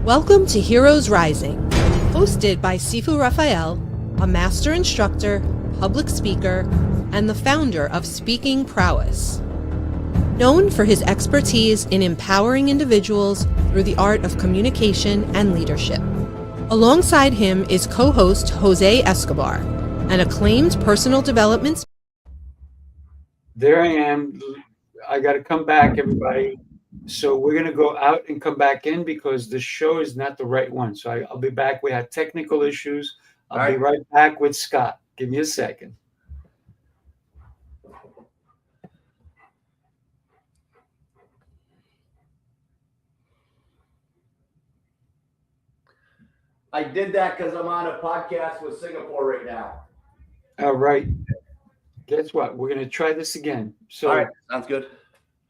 Welcome to Heroes Rising, hosted by Sifu Rafael, a master instructor, public speaker, and the founder of Speaking Prowess. Known for his expertise in empowering individuals through the art of communication and leadership. Alongside him is co-host Jose Escobar, an acclaimed personal development speaker. There I am. I got to come back, everybody. So we're going to go out and come back in because the show is not the right one. So I'll be back. We had technical issues. I'll be right back with Scott. Give me a second. I did that because I'm on a podcast with Singapore right now. All right. Guess what? We're going to try this again. So all right. Sounds good.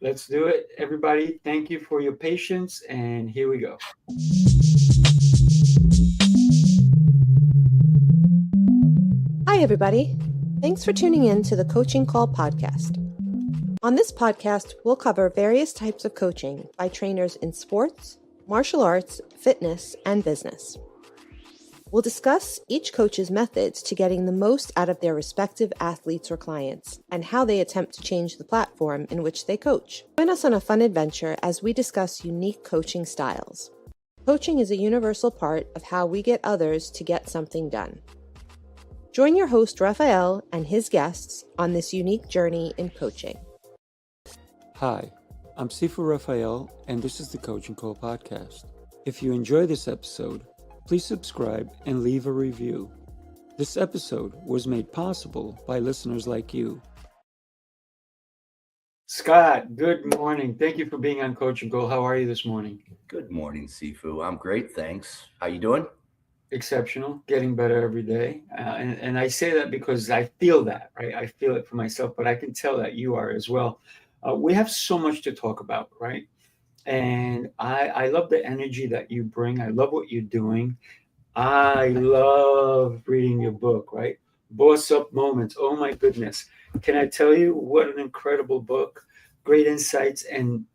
Let's do it. Everybody, thank you for your patience. And here we go. Hi, everybody. Thanks for tuning in to the Coaching Call podcast. On this podcast, we'll cover various types of coaching by trainers in sports, martial arts, fitness, and business. We'll discuss each coach's methods to getting the most out of their respective athletes or clients and how they attempt to change the platform in which they coach. Join us on a fun adventure as we discuss unique coaching styles. Coaching is a universal part of how we get others to get something done. Join your host, Rafael, and his guests on this unique journey in coaching. Hi, I'm Sifu Rafael, and this is the Coaching Call podcast. If you enjoy this episode, please subscribe and leave a review. This episode was made possible by listeners like you. Scott, good morning. Thank you for being on Coaching Call. How are you this morning? Good morning, Sifu. I'm great, thanks. How you doing? Exceptional, getting better every day. And I say that because I feel that, right? I feel it for myself, but I can tell that you are as well. We have so much to talk about, right? And I love the energy that you bring. I love what you're doing. I love reading your book, right? BOS-UP Moments. Oh my goodness. Can I tell you what an incredible book, great insights. And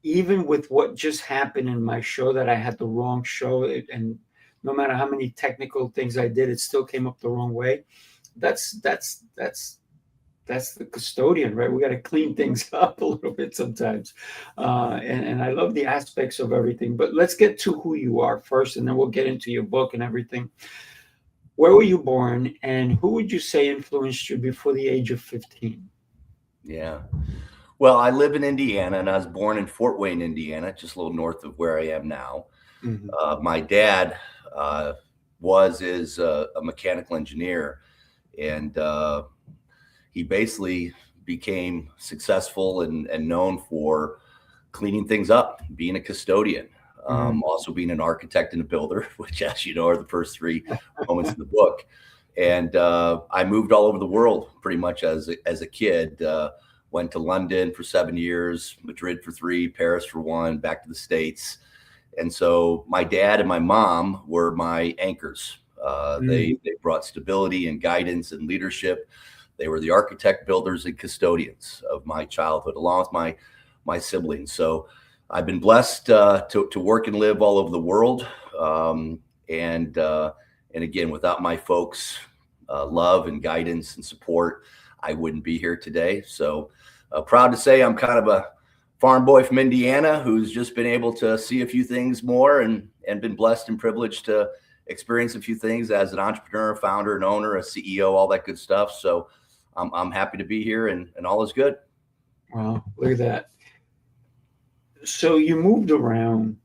even with what just happened in my show, that I had the wrong show, and no matter how many technical things I did, it still came up the wrong way. That's the custodian, right? We got to clean things up a little bit sometimes. And I love the aspects of everything, but let's get to who you are first, and then we'll get into your book and everything. Where were you born, and who would you say influenced you before the age of 15? Yeah. Well, I live in Indiana, and I was born in Fort Wayne, Indiana, just a little north of where I am now. Mm-hmm. My dad is a mechanical engineer, and he basically became successful and known for cleaning things up, being a custodian, also being an architect and a builder, which, as you know, are the first three moments in the book. And I moved all over the world pretty much as a kid. Went to London for 7 years, Madrid for 3, Paris for 1, back to the States. And so my dad and my mom were my anchors. They brought stability and guidance and leadership. They were the architect, builders, and custodians of my childhood, along with my siblings. So I've been blessed to work and live all over the world. And again, without my folks' love and guidance and support, I wouldn't be here today. So proud to say I'm kind of a farm boy from Indiana who's just been able to see a few things more and been blessed and privileged to experience a few things as an entrepreneur, founder, and owner, a CEO, all that good stuff. So I'm happy to be here, and all is good. Wow, look at that. So you moved around.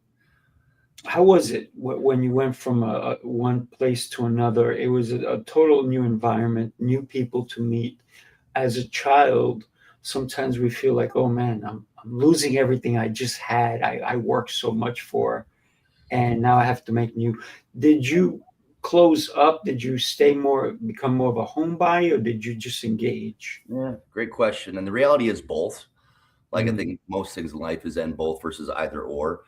How was it when you went from one place to another? It was a total new environment, new people to meet. As a child, sometimes we feel like, oh man, I'm losing everything I just had. I worked so much for, and now I have to make new. Did you close up? Did you become more of a homebody, or did you just engage? Yeah, great question. And the reality is both. Like I think most things in life is and both versus either or.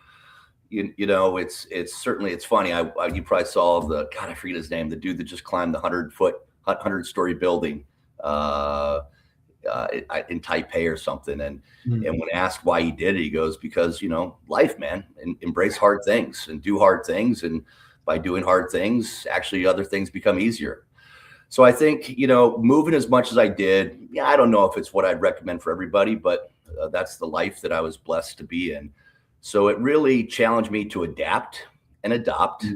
You know, it's certainly, it's funny. You probably saw I forget his name, the dude that just climbed the 100-story building. in Taipei or something. And when asked why he did it, he goes, because, life, man, and embrace hard things and do hard things. And by doing hard things, actually other things become easier. So I think, moving as much as I did, I don't know if it's what I'd recommend for everybody, but that's the life that I was blessed to be in. So it really challenged me to adapt and adopt.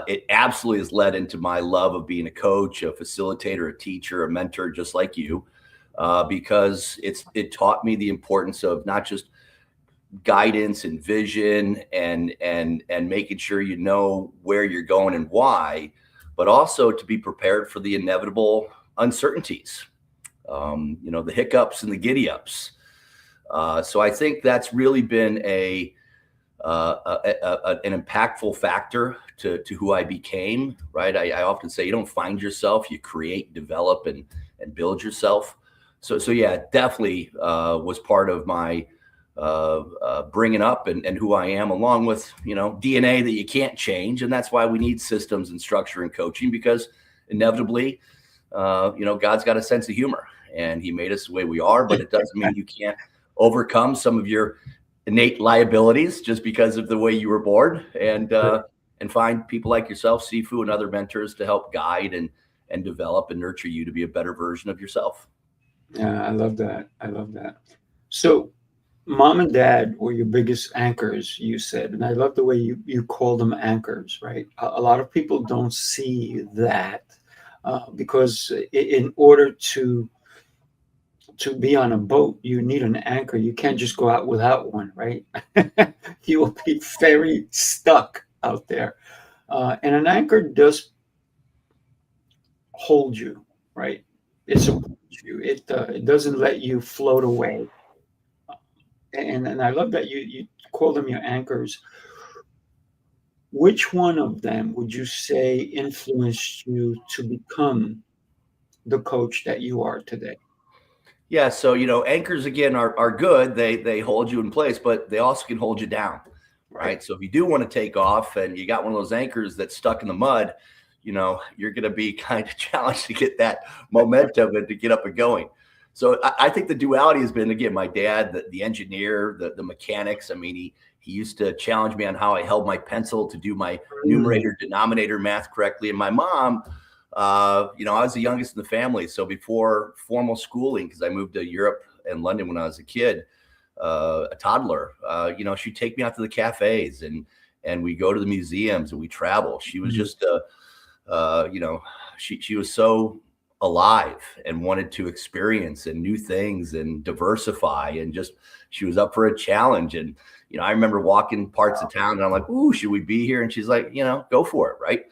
It absolutely has led into my love of being a coach, a facilitator, a teacher, a mentor, just like you, because it taught me the importance of not just guidance and vision and making sure you know where you're going and why, but also to be prepared for the inevitable uncertainties, the hiccups and the giddy ups. So I think that's really been an impactful factor to who I became, right? I often say you don't find yourself, you create, develop, and build yourself. So yeah, it definitely was part of my bringing up and who I am, along with, DNA that you can't change. And that's why we need systems and structure and coaching, because inevitably, God's got a sense of humor and he made us the way we are, but it doesn't mean you can't overcome some of your innate liabilities just because of the way you were born, and find people like yourself, Sifu, and other mentors to help guide and develop and nurture you to be a better version of yourself. Yeah, I love that. So mom and dad were your biggest anchors, you said, and I love the way you call them anchors, right? A lot of people don't see that because in order to be on a boat, you need an anchor. You can't just go out without one, right? You will be very stuck out there. And an anchor does hold you, right? It supports you. It doesn't let you float away. And I love that you call them your anchors. Which one of them would you say influenced you to become the coach that you are today? Yeah. So, anchors again are good. They hold you in place, but they also can hold you down. Right. So if you do want to take off and you got one of those anchors that's stuck in the mud, you're going to be kind of challenged to get that momentum and to get up and going. So I think the duality has been, again, my dad, the engineer, the mechanics. I mean, he used to challenge me on how I held my pencil to do my numerator denominator math correctly. And my mom, I was the youngest in the family. So before formal schooling, because I moved to Europe and London when I was a kid, a toddler, she'd take me out to the cafes and we go to the museums and we travel. She was just, she was so alive and wanted to experience and new things and diversify, and just, she was up for a challenge. And, I remember walking parts of town and I'm like, ooh, should we be here? And she's like, go for it. Right.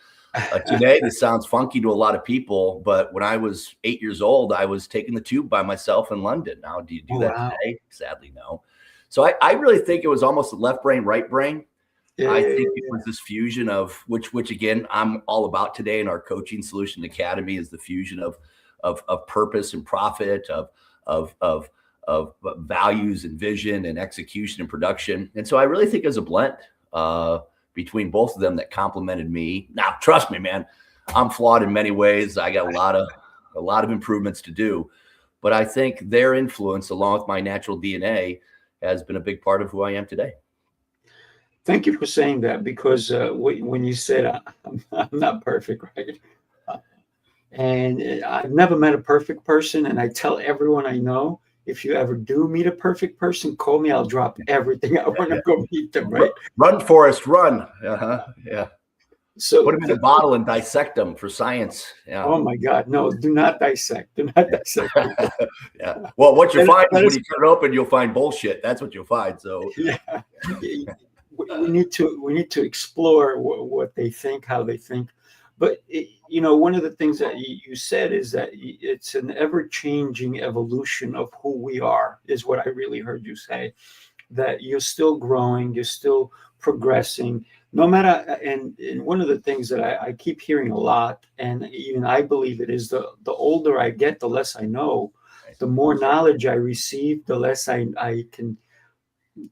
Today, this sounds funky to a lot of people, but when I was 8 years old, I was taking the tube by myself in London. Now, do you do that today? Sadly, no. So I really think it was almost a left brain, right brain. I think it was this fusion of which again, I'm all about today in our Coaching Solution Academy, is the fusion of purpose and profit, of values and vision and execution and production. And so I really think it was a blend between both of them that complemented me. Now, trust me, man, I'm flawed in many ways. I got a lot of improvements to do, but I think their influence, along with my natural DNA, has been a big part of who I am today. Thank you for saying that, because when you said I'm not perfect, right? And I've never met a perfect person, and I tell everyone I know, if you ever do meet a perfect person, call me. I'll drop everything. I want to go meet them, right? Run, Forrest, run. Yeah. So put them in a bottle and dissect them for science. Yeah. Oh my God, no! Do not dissect. Do not dissect. Yeah. Well, what you find is when you cut it open, you'll find bullshit. That's what you'll find. So yeah. We need to explore what they think, how they think. But one of the things that you said is that it's an ever-changing evolution of who we are, is what I really heard you say. That you're still growing, you're still progressing, no matter. And one of the things that I keep hearing a lot, and even I believe it, is the older I get, the less I know. The more knowledge I receive, the less I can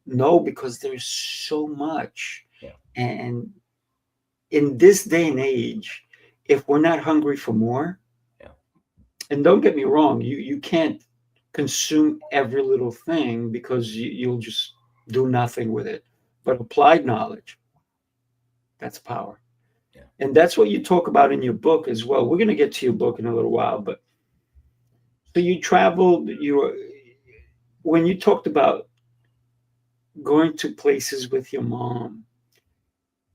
know, because there's so much. Yeah. And in this day and age, if we're not hungry for more, and don't get me wrong, you can't consume every little thing because you'll just do nothing with it. But applied knowledge, that's power. Yeah. And that's what you talk about in your book as well. We're going to get to your book in a little while, but so you traveled, when you talked about going to places with your mom,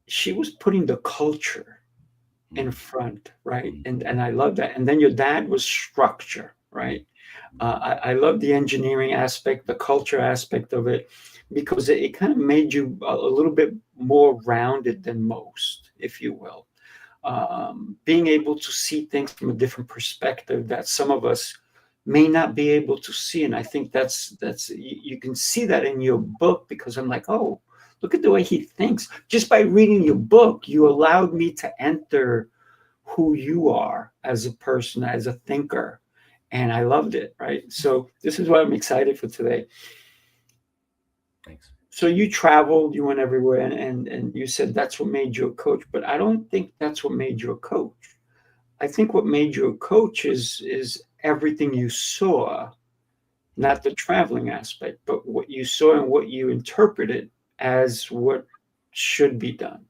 she was putting the culture in front, right? And I love that. And then your dad was structure, right? I love the engineering aspect, the culture aspect of it, because it kind of made you a little bit more rounded than most, if you will. Being able to see things from a different perspective that some of us may not be able to see. And I think that's you can see that in your book, because I'm like, oh, look at the way he thinks. Just by reading your book, you allowed me to enter who you are as a person, as a thinker. And I loved it, right? So this is why I'm excited for today. Thanks. So you traveled, you went everywhere, and you said that's what made you a coach. But I don't think that's what made you a coach. I think what made you a coach is everything you saw, not the traveling aspect, but what you saw and what you interpreted as what should be done.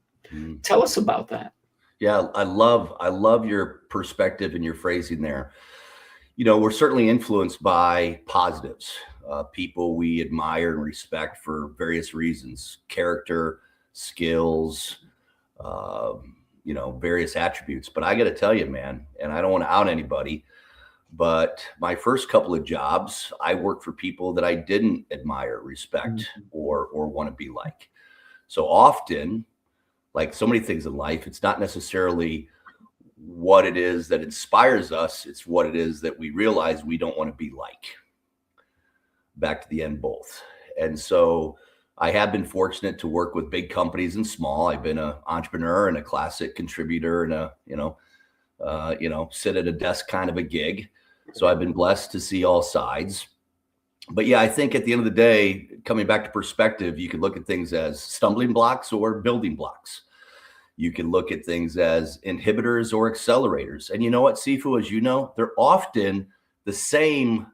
Tell us about that. Yeah, I love your perspective and your phrasing there. You know, we're certainly influenced by positives, people we admire and respect for various reasons, character, skills, you know, various attributes. But I got to tell you, man, and I don't want to out anybody, but my first couple of jobs, I worked for people that I didn't admire, respect, or want to be like. So often, like so many things in life, it's not necessarily what it is that inspires us. It's what it is that we realize we don't want to be like. Back to the end, both. And so I have been fortunate to work with big companies and small. I've been an entrepreneur and a classic contributor and a, sit at a desk kind of a gig. So I've been blessed to see all sides. But yeah, I think at the end of the day, coming back to perspective, you can look at things as stumbling blocks or building blocks. You can look at things as inhibitors or accelerators. And you know what, Sifu, as you know, they're often the same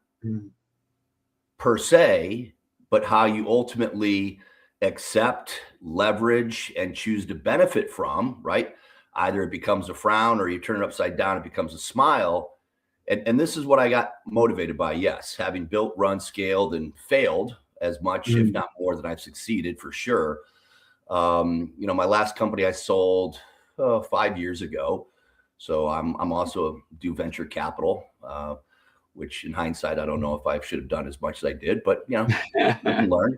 per se, but how you ultimately accept, leverage, and choose to benefit from, right? Either it becomes a frown or you turn it upside down, it becomes a smile. And this is what I got motivated by. Yes, having built, run, scaled, and failed as much, if not more, than I've succeeded for sure. My last company I sold 5 years ago. So I'm also do venture capital, which in hindsight, I don't know if I should have done as much as I did, but you can learn.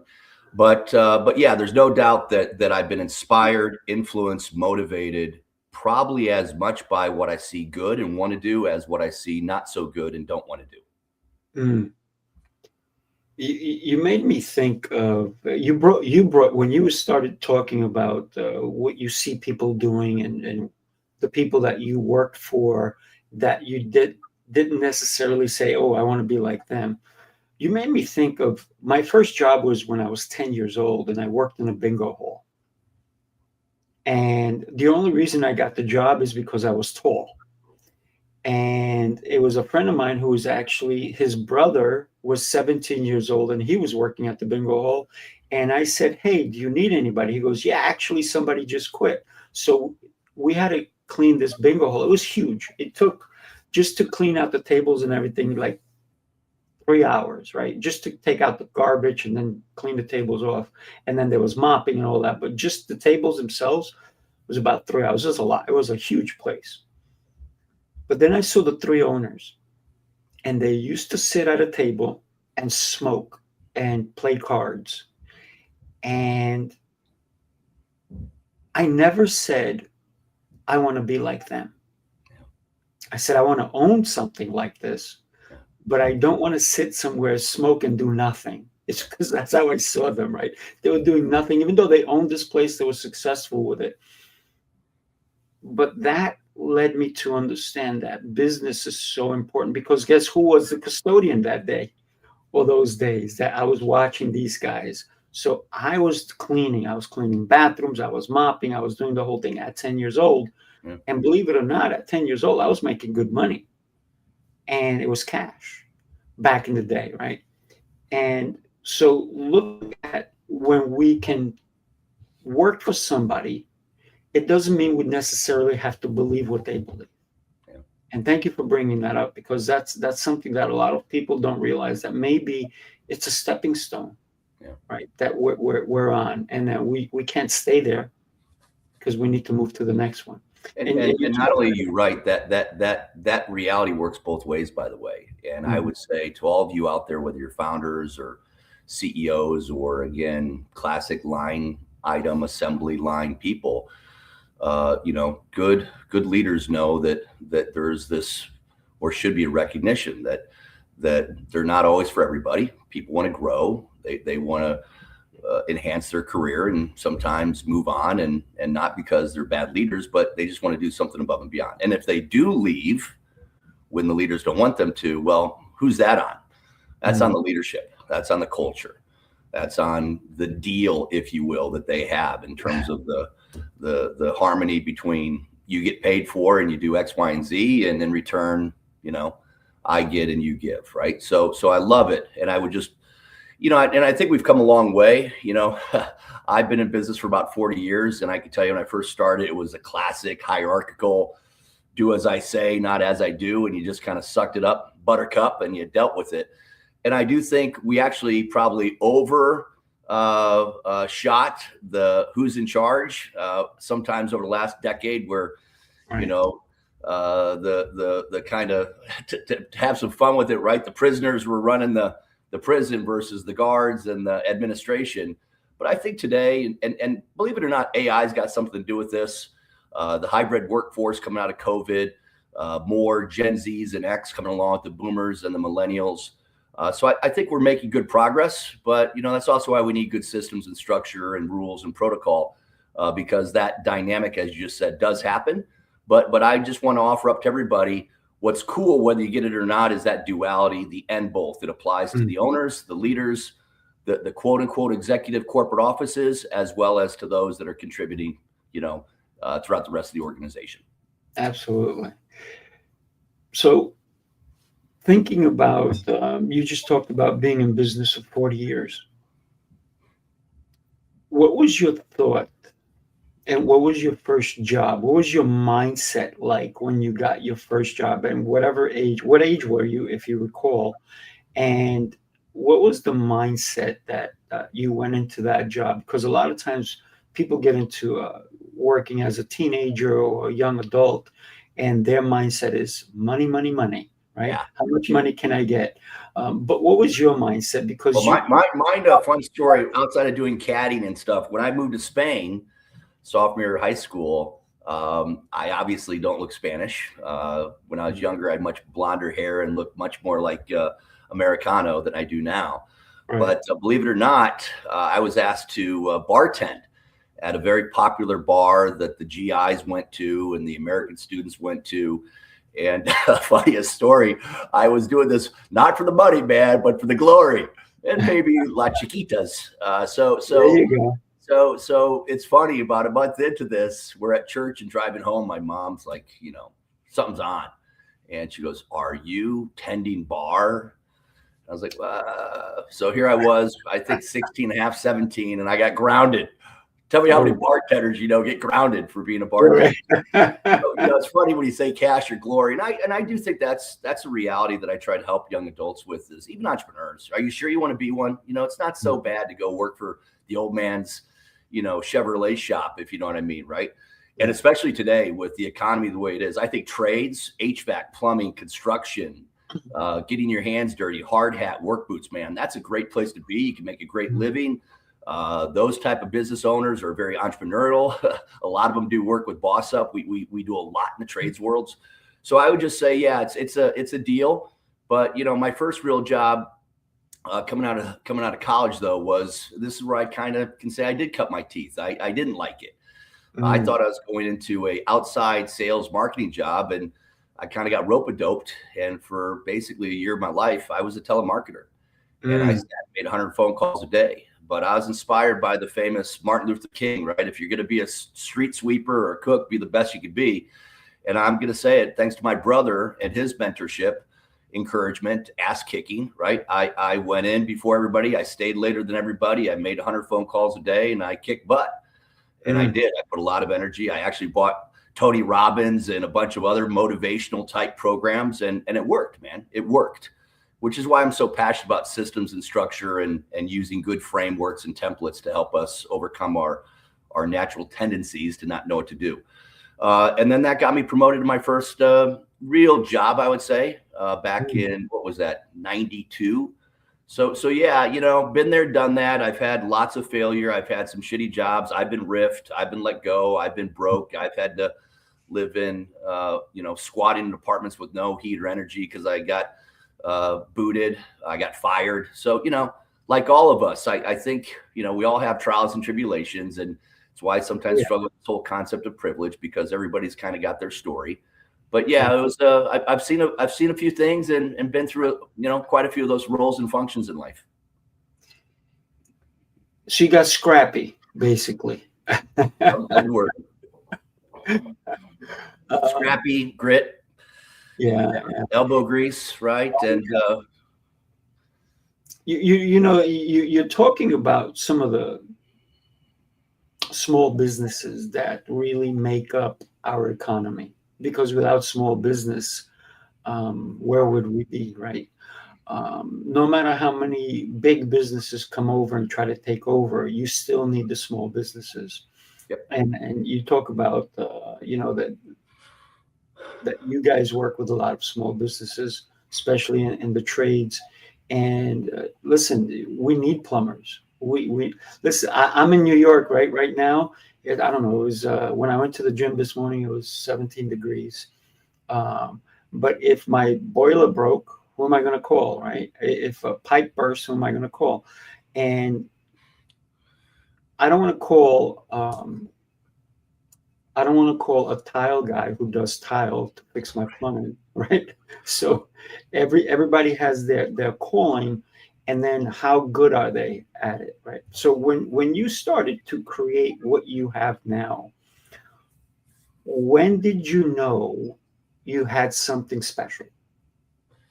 But yeah, there's no doubt that I've been inspired, influenced, motivated, probably as much by what I see good and want to do as what I see not so good and don't want to do. You made me think of you brought when you started talking about what you see people doing and the people that you worked for that you didn't necessarily say, oh, I want to be like them. You made me think of my first job was when I was 10 years old and I worked in a bingo hall. And the only reason I got the job is because I was tall. And it was a friend of mine who was actually, his brother was 17 years old and he was working at the bingo hall. And I said, hey, do you need anybody? He goes, yeah, actually somebody just quit. So we had to clean this bingo hall. It was huge. It took just to clean out the tables and everything, like 3 hours, right? Just to take out the garbage and then clean the tables off. And then there was mopping and all that. But just the tables themselves was about 3 hours. It was a lot. It was a huge place. But then I saw the three owners, and they used to sit at a table and smoke and play cards. And I never said, I want to be like them. I said, I want to own something like this, but I don't want to sit somewhere, smoke, and do nothing. It's because that's how I saw them, right? They were doing nothing, even though they owned this place, they were successful with it. But that led me to understand that business is so important, because guess who was the custodian that day or those days that I was watching these guys? So I was cleaning bathrooms, I was mopping, I was doing the whole thing at 10 years old. Yeah. And believe it or not, at 10 years old, I was making good money and it was cash. back in the day, right? And so look at when we can work for somebody, it doesn't mean we necessarily have to believe what they believe. Yeah. And thank you for bringing that up, because that's something that a lot of people don't realize, that maybe it's a stepping stone, right? That we're on, and that we can't stay there because we need to move to the next one. And not only are you right, that reality works both ways, by the way. And I would say to all of you out there, whether you're founders or CEOs or, again, classic line item assembly line people, good leaders know that there's this, or should be, a recognition that they're not always for everybody. People want to grow. They want to enhance their career and sometimes move on, and not because they're bad leaders, but they just want to do something above and beyond. And if they do leave when the leaders don't want them to, well, who's that on? That's on the leadership. That's on the culture. That's on the deal, if you will, that they have in terms of the harmony between you get paid for and you do X, Y, and Z, and in return, I get and you give, right? So I love it. And I would just, and I think we've come a long way. I've been in business for about 40 years, and I can tell you when I first started, it was a classic hierarchical, do as I say, not as I do. And you just kind of sucked it up, buttercup, and you dealt with it. And I do think we actually probably shot the who's in charge sometimes over the last decade, where, right. The kind of to have some fun with it, right? The prisoners were running the prison versus the guards and the administration. But I think today, and believe it or not, AI's got something to do with this. The hybrid workforce coming out of COVID, more Gen Zs and X coming along with the boomers and the millennials. So I think we're making good progress, but that's also why we need good systems and structure and rules and protocol, because that dynamic, as you just said, does happen. But I just want to offer up to everybody, what's cool, whether you get it or not, is that duality, the and both. It applies to the owners, the leaders, the quote unquote executive corporate offices, as well as to those that are contributing, throughout the rest of the organization. Absolutely. So thinking about, you just talked about being in business for 40 years. What was your thought, and what was your first job? What was your mindset like when you got your first job, and what age were you, if you recall? And what was the mindset that you went into that job? Because a lot of times people get into working as a teenager or a young adult, and their mindset is money, money, money, right? Yeah. How much money can I get? But what was your mindset? Because mine, a fun story outside of doing caddying and stuff. When I moved to Spain, sophomore year of high school, I obviously don't look Spanish. When I was younger, I had much blonder hair and looked much more like Americano than I do now. Right. But believe it or not, I was asked to bartend at a very popular bar that the GIs went to and the American students went to. And funniest story, I was doing this not for the money, man, but for the glory and maybe La Chiquitas. There you go. So it's funny, about a month into this, we're at church and driving home. My mom's like, something's on. And she goes, "Are you tending bar?" I was like, so here I was, I think 16 and a half, 17, and I got grounded. Tell me how many bartenders, get grounded for being a bartender. So, it's funny when you say cash or glory. And I do think that's a reality that I try to help young adults with, is even entrepreneurs. Are you sure you want to be one? It's not so bad to go work for the old man's, Chevrolet shop, if you know what I mean, right? And especially today with the economy the way it is, I think trades, HVAC, plumbing, construction, getting your hands dirty, hard hat, work boots, man, that's a great place to be. You can make a great living. Those type of business owners are very entrepreneurial. A lot of them do work with BOS-UP. We do a lot in the trades worlds. So I would just say, yeah, it's a deal. But my first real job coming out of college, though, this is where I kind of can say I did cut my teeth. I didn't like it. I thought I was going into a outside sales marketing job, and I kind of got rope-a-doped. And for basically a year of my life, I was a telemarketer, and I made 100 phone calls a day. But I was inspired by the famous Martin Luther King, right? If you're going to be a street sweeper or a cook, be the best you could be. And I'm going to say it, thanks to my brother and his mentorship encouragement, ass kicking, right? I went in before everybody. I stayed later than everybody. I made 100 phone calls a day and I kicked butt. And I did. I put a lot of energy. I actually bought Tony Robbins and a bunch of other motivational type programs. And it worked, man. It worked, which is why I'm so passionate about systems and structure and using good frameworks and templates to help us overcome our natural tendencies to not know what to do. And then that got me promoted to my first real job, I would say, back in, what was that, 92. So yeah, been there, done that. I've had lots of failure. I've had some shitty jobs. I've been riffed. I've been let go. I've been broke. I've had to live in, squatting in apartments with no heat or energy because I got booted. I got fired. So, like all of us, I think, we all have trials and tribulations, and it's why I sometimes struggle with this whole concept of privilege, because everybody's kind of got their story. But yeah, it was. I've seen a few things and been through quite a few of those roles and functions in life. So you got scrappy, basically. Good word. Scrappy, grit. Yeah. Elbow grease, right? And you're talking about some of the small businesses that really make up our economy, because without small business, where would we be, right? No matter how many big businesses come over and try to take over, you still need the small businesses. Yep. And you talk about that you guys work with a lot of small businesses, especially in the trades. And listen, we need plumbers. We listen. I'm in New York right now. I don't know. It was when I went to the gym this morning. It was 17 degrees. But if my boiler broke, who am I going to call? Right? If a pipe bursts, who am I going to call? And I don't want to call. I don't want to call a tile guy who does tile to fix my plumbing, right? So everybody has their calling, and then how good are they at it, right? So when you started to create what you have now, when did you know you had something special?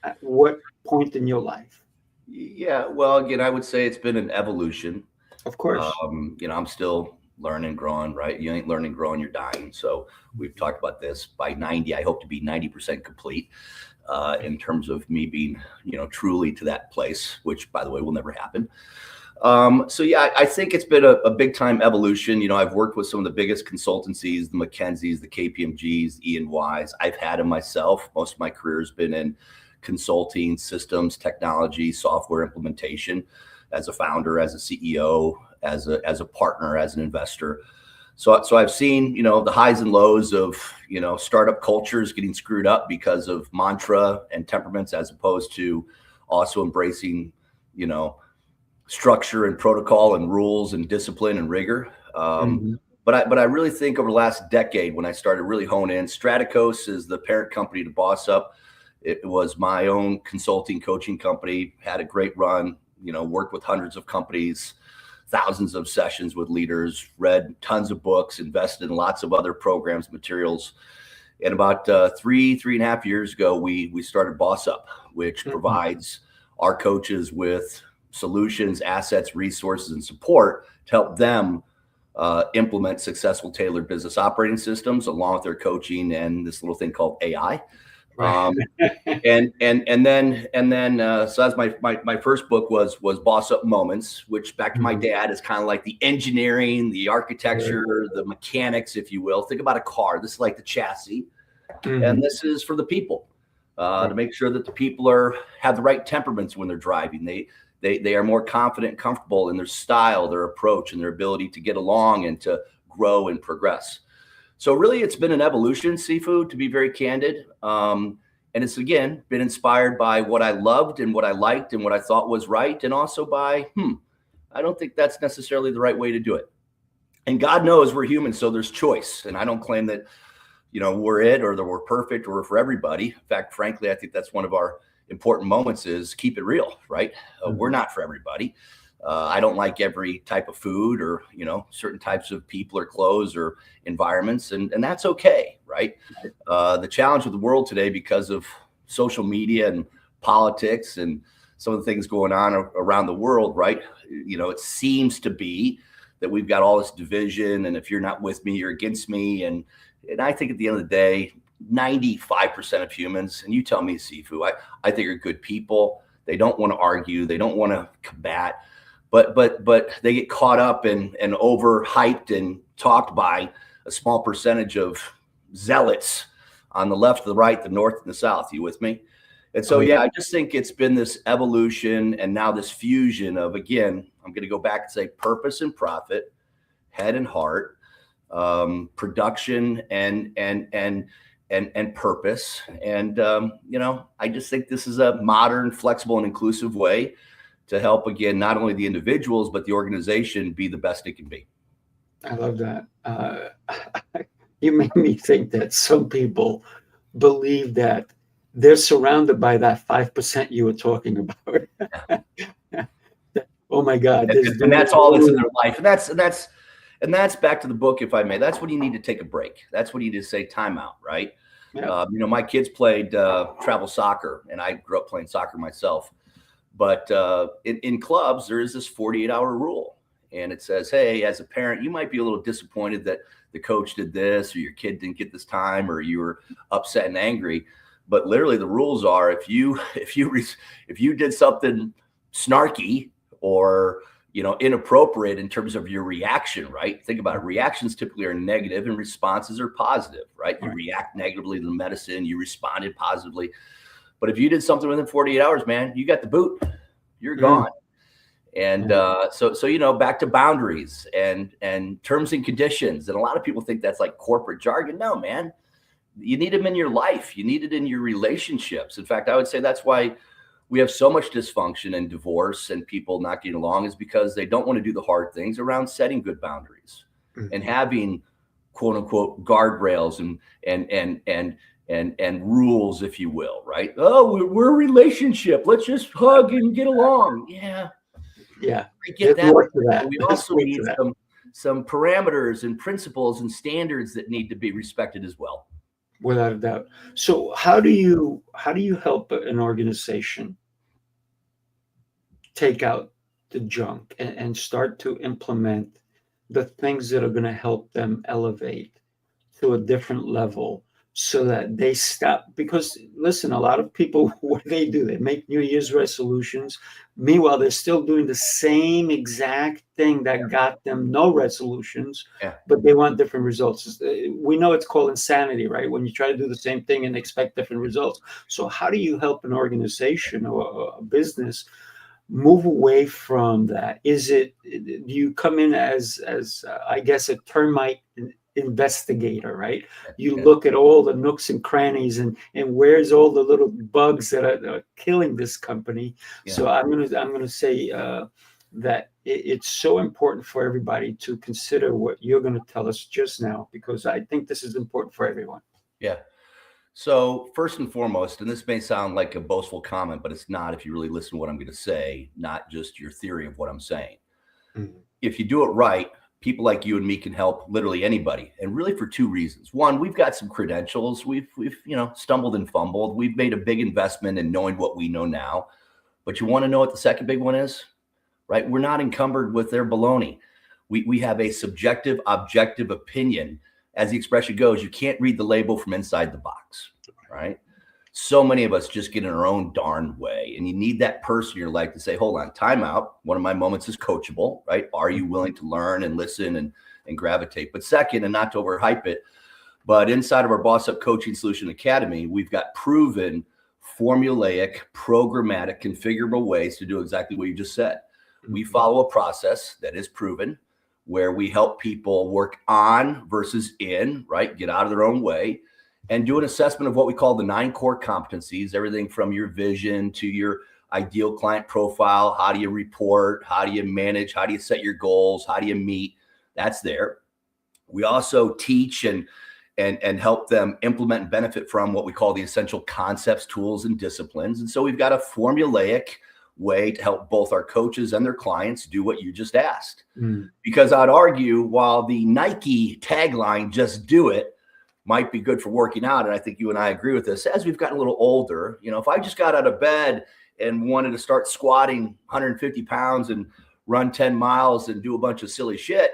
At what point in your life? Yeah, well, again, I would say it's been an evolution. Of course. I'm still learning, growing, right? You ain't learning, growing, you're dying. So we've talked about this. By 90, I hope to be 90% complete in terms of me being, truly to that place, which, by the way, will never happen. So yeah, I think it's been a big time evolution. I've worked with some of the biggest consultancies, the McKinseys, the KPMGs, E&Ys. I've had them myself. Most of my career has been in consulting, systems, technology, software implementation, as a founder, as a CEO, as a partner, as an investor. So I've seen, the highs and lows of, startup cultures getting screwed up because of mantra and temperaments, as opposed to also embracing, structure and protocol and rules and discipline and rigor. But I really think over the last decade, when I started really hone in, Straticos is the parent company to BOS-UP. It was my own consulting coaching company, had a great run, worked with hundreds of companies, thousands of sessions with leaders, read tons of books, invested in lots of other programs, materials. And about 3.5 years ago, we started BOS-UP, which provides our coaches with solutions, assets, resources, and support to help them implement successful tailored business operating systems along with their coaching and this little thing called AI. And then so that's my first book was BOS-UP Moments, which back to my dad is kind of like the engineering, the architecture, the mechanics, if you will. Think about a car. This is like the chassis, and this is for the people to make sure that the people have the right temperaments when they're driving. They are more confident and comfortable in their style, their approach, and their ability to get along and to grow and progress. So really, it's been an evolution, Sifu, to be very candid. And it's, again, been inspired by what I loved and what I liked and what I thought was right. And also by, I don't think that's necessarily the right way to do it. And God knows we're human, so there's choice. And I don't claim that, we're it or that we're perfect or we're for everybody. In fact, frankly, I think that's one of our important moments is keep it real, right? We're not for everybody. I don't like every type of food or, certain types of people or clothes or environments. And that's okay, right? The challenge of the world today, because of social media and politics and some of the things going on around the world, right? It seems to be that we've got all this division, and if you're not with me, you're against me. And I think at the end of the day, 95% of humans, and you tell me, Sifu, I think are good people. They don't want to argue. They don't want to combat, but they get caught up and overhyped and talked by a small percentage of zealots on the left, the right, the north, and the south. You with me? And so, yeah, I just think it's been this evolution and now this fusion of, again, I'm going to go back and say purpose and profit, head and heart, production and purpose. And, I just think this is a modern, flexible, and inclusive way to help, again, not only the individuals, but the organization be the best it can be. I love that. You made me think that some people believe that they're surrounded by that 5% you were talking about. Oh my God. And that's all that's in their life. And that's back to the book, if I may. That's when you need to take a break. That's when you need to say time out, right? Yeah. My kids played travel soccer, and I grew up playing soccer myself. But in clubs, there is this 48-hour rule. And it says, hey, as a parent, you might be a little disappointed that the coach did this, or your kid didn't get this time, or you were upset and angry. But literally the rules are, if you did something snarky or, inappropriate in terms of your reaction, right? Think about it. Reactions typically are negative and responses are positive, right? You react negatively to the medicine, you responded positively. But if you did something within 48 hours, man, you got the boot, you're gone. And so back to boundaries and terms and conditions. And a lot of people think that's like corporate jargon. No, man. You need them in your life. You need it in your relationships. In fact, I would say that's why we have so much dysfunction and divorce and people not getting along, is because they don't want to do the hard things around setting good boundaries and having quote unquote guardrails and rules, if you will, right? Oh, we're a relationship. Let's just hug and get along. Yeah. I get that. We also need some parameters and principles and standards that need to be respected as well. Without a doubt. So how do you help an organization take out the junk and start to implement the things that are going to help them elevate to a different level so that they stop? Because listen, a lot of people, what do? They make New Year's resolutions. Meanwhile, they're still doing the same exact thing that got them no resolutions, but they want different results. We know it's called insanity, right? When you try to do the same thing and expect different results. So how do you help an organization or a business move away from that? Do you come in as I guess, a termite investigator, right? You look at all the nooks and crannies and where's all the little bugs that are killing this company. So I'm gonna say that it's so important for everybody to consider what you're going to tell us just now, because I think this is important for everyone. Yeah. So first and foremost, and this may sound like a boastful comment, but it's not if you really listen to what I'm going to say, not just your theory of what I'm saying. If you do it right, people like you and me can help literally anybody, and really for two reasons. One, we've got some credentials. We've stumbled and fumbled. We've made a big investment in knowing what we know now. But you want to know what the second big one is, right? We're not encumbered with their baloney. We have a subjective, objective opinion. As the expression goes, you can't read the label from inside the box, right? So many of us just get in our own darn way, and you need that person in your life to say, hold on, time out. One of my moments is coachable, right? Are you willing to learn and listen and gravitate? But second, and not to overhype it, but inside of our BOS-UP Coaching Solution Academy, we've got proven formulaic, programmatic, configurable ways to do exactly what you just said. We follow a process that is proven, where we help people work on versus in, right? Get out of their own way and do an assessment of what we call the 9 core competencies, everything from your vision to your ideal client profile. How do you report? How do you manage? How do you set your goals? How do you meet? That's there. We also teach and help them implement and benefit from what we call the essential concepts, tools, and disciplines. And so we've got a formulaic way to help both our coaches and their clients do what you just asked. Because I'd argue, while the Nike tagline, just do it, might be good for working out. And I think you and I agree with this. As we've gotten a little older, if I just got out of bed and wanted to start squatting 150 pounds and run 10 miles and do a bunch of silly shit,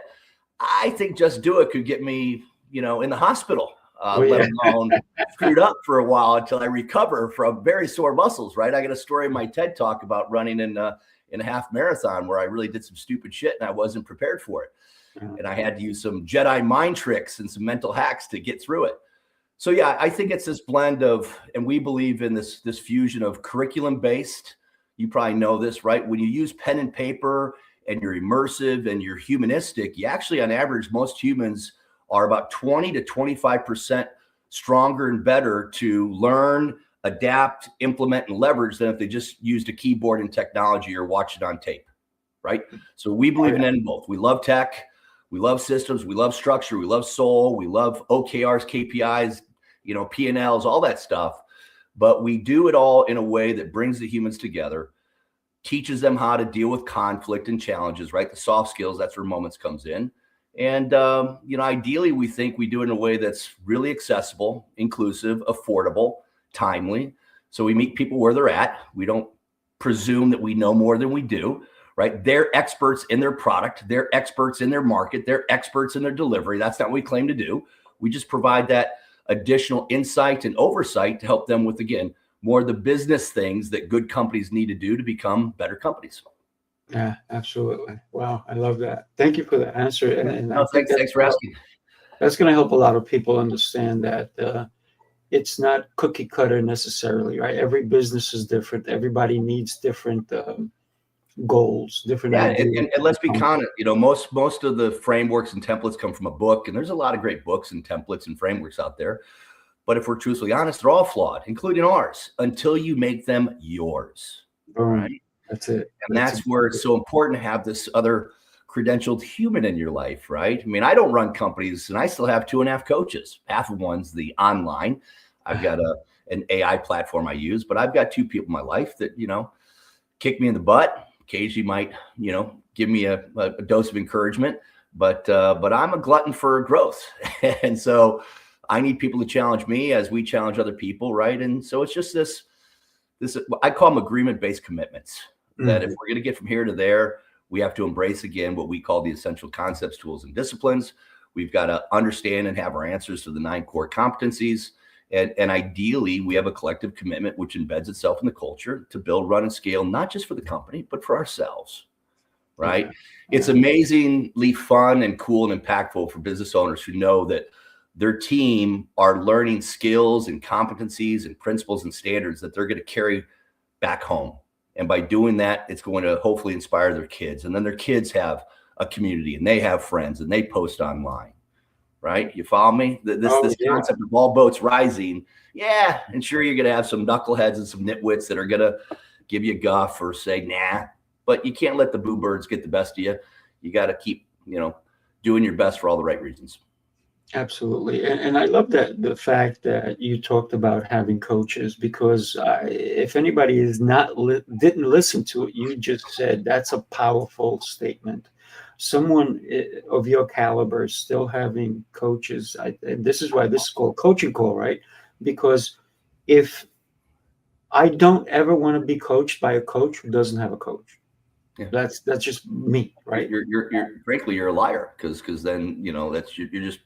I think Just Do It could get me, in the hospital, let alone screwed up for a while until I recover from very sore muscles, right? I got a story in my TED Talk about running in a half marathon where I really did some stupid shit and I wasn't prepared for it. And I had to use some Jedi mind tricks and some mental hacks to get through it. So yeah, I think it's this blend of, and we believe in this fusion of curriculum based. You probably know this, right? When you use pen and paper and you're immersive and you're humanistic, you actually, on average, most humans are about 20 to 25% stronger and better to learn, adapt, implement, and leverage than if they just used a keyboard and technology or watched it on tape, right? So we believe in both. We love tech. We love systems, we love structure, we love soul, we love OKRs, KPIs, P&Ls, all that stuff. But we do it all in a way that brings the humans together, teaches them how to deal with conflict and challenges, right? The soft skills, that's where Moments comes in. And, ideally, we think we do it in a way that's really accessible, inclusive, affordable, timely. So we meet people where they're at. We don't presume that we know more than we do. Right? They're experts in their product. They're experts in their market. They're experts in their delivery. That's not what we claim to do. We just provide that additional insight and oversight to help them with, again, more of the business things that good companies need to do to become better companies. Yeah, absolutely. Wow. I love that. Thank you for the answer. And no, thanks for asking. That's going to help a lot of people understand that it's not cookie cutter necessarily, right? Every business is different. Everybody needs different goals, different ideas. And let's be honest, most of the frameworks and templates come from a book, and there's a lot of great books and templates and frameworks out there. But if we're truthfully honest, they're all flawed, including ours, until you make them yours. Right? That's it. And that's where it's so important to have this other credentialed human in your life, right? I mean, I don't run companies, and I still have 2.5 coaches. Half of one's the online. I've got an AI platform I use, but I've got 2 people in my life that, kick me in the butt. Occasionally might, give me a dose of encouragement, but I'm a glutton for growth. And so I need people to challenge me as we challenge other people. Right. And so it's just this, I call them agreement-based commitments that if we're going to get from here to there, we have to embrace again, what we call the essential concepts, tools, and disciplines. We've got to understand and have our answers to the 9 core competencies. And ideally, we have a collective commitment which embeds itself in the culture to build, run, and scale, not just for the company, but for ourselves, right? Yeah. It's amazingly fun and cool and impactful for business owners who know that their team are learning skills and competencies and principles and standards that they're going to carry back home. And by doing that, it's going to hopefully inspire their kids. And then their kids have a community and they have friends and they post online. Right? You follow me? This concept of all boats rising. Yeah. And sure, you're going to have some knuckleheads and some nitwits that are going to give you a guff or say, nah, but you can't let the boo birds get the best of you. You got to keep, doing your best for all the right reasons. Absolutely. And I love the fact that you talked about having coaches, because if anybody is didn't listen to it, you just said that's a powerful statement. Someone of your caliber is still having coaches. And this is why this is called Coaching Call, right? Because if I don't ever want to be coached by a coach who doesn't have a coach, that's just me, right? You're frankly, you're a liar, because then that's you're just,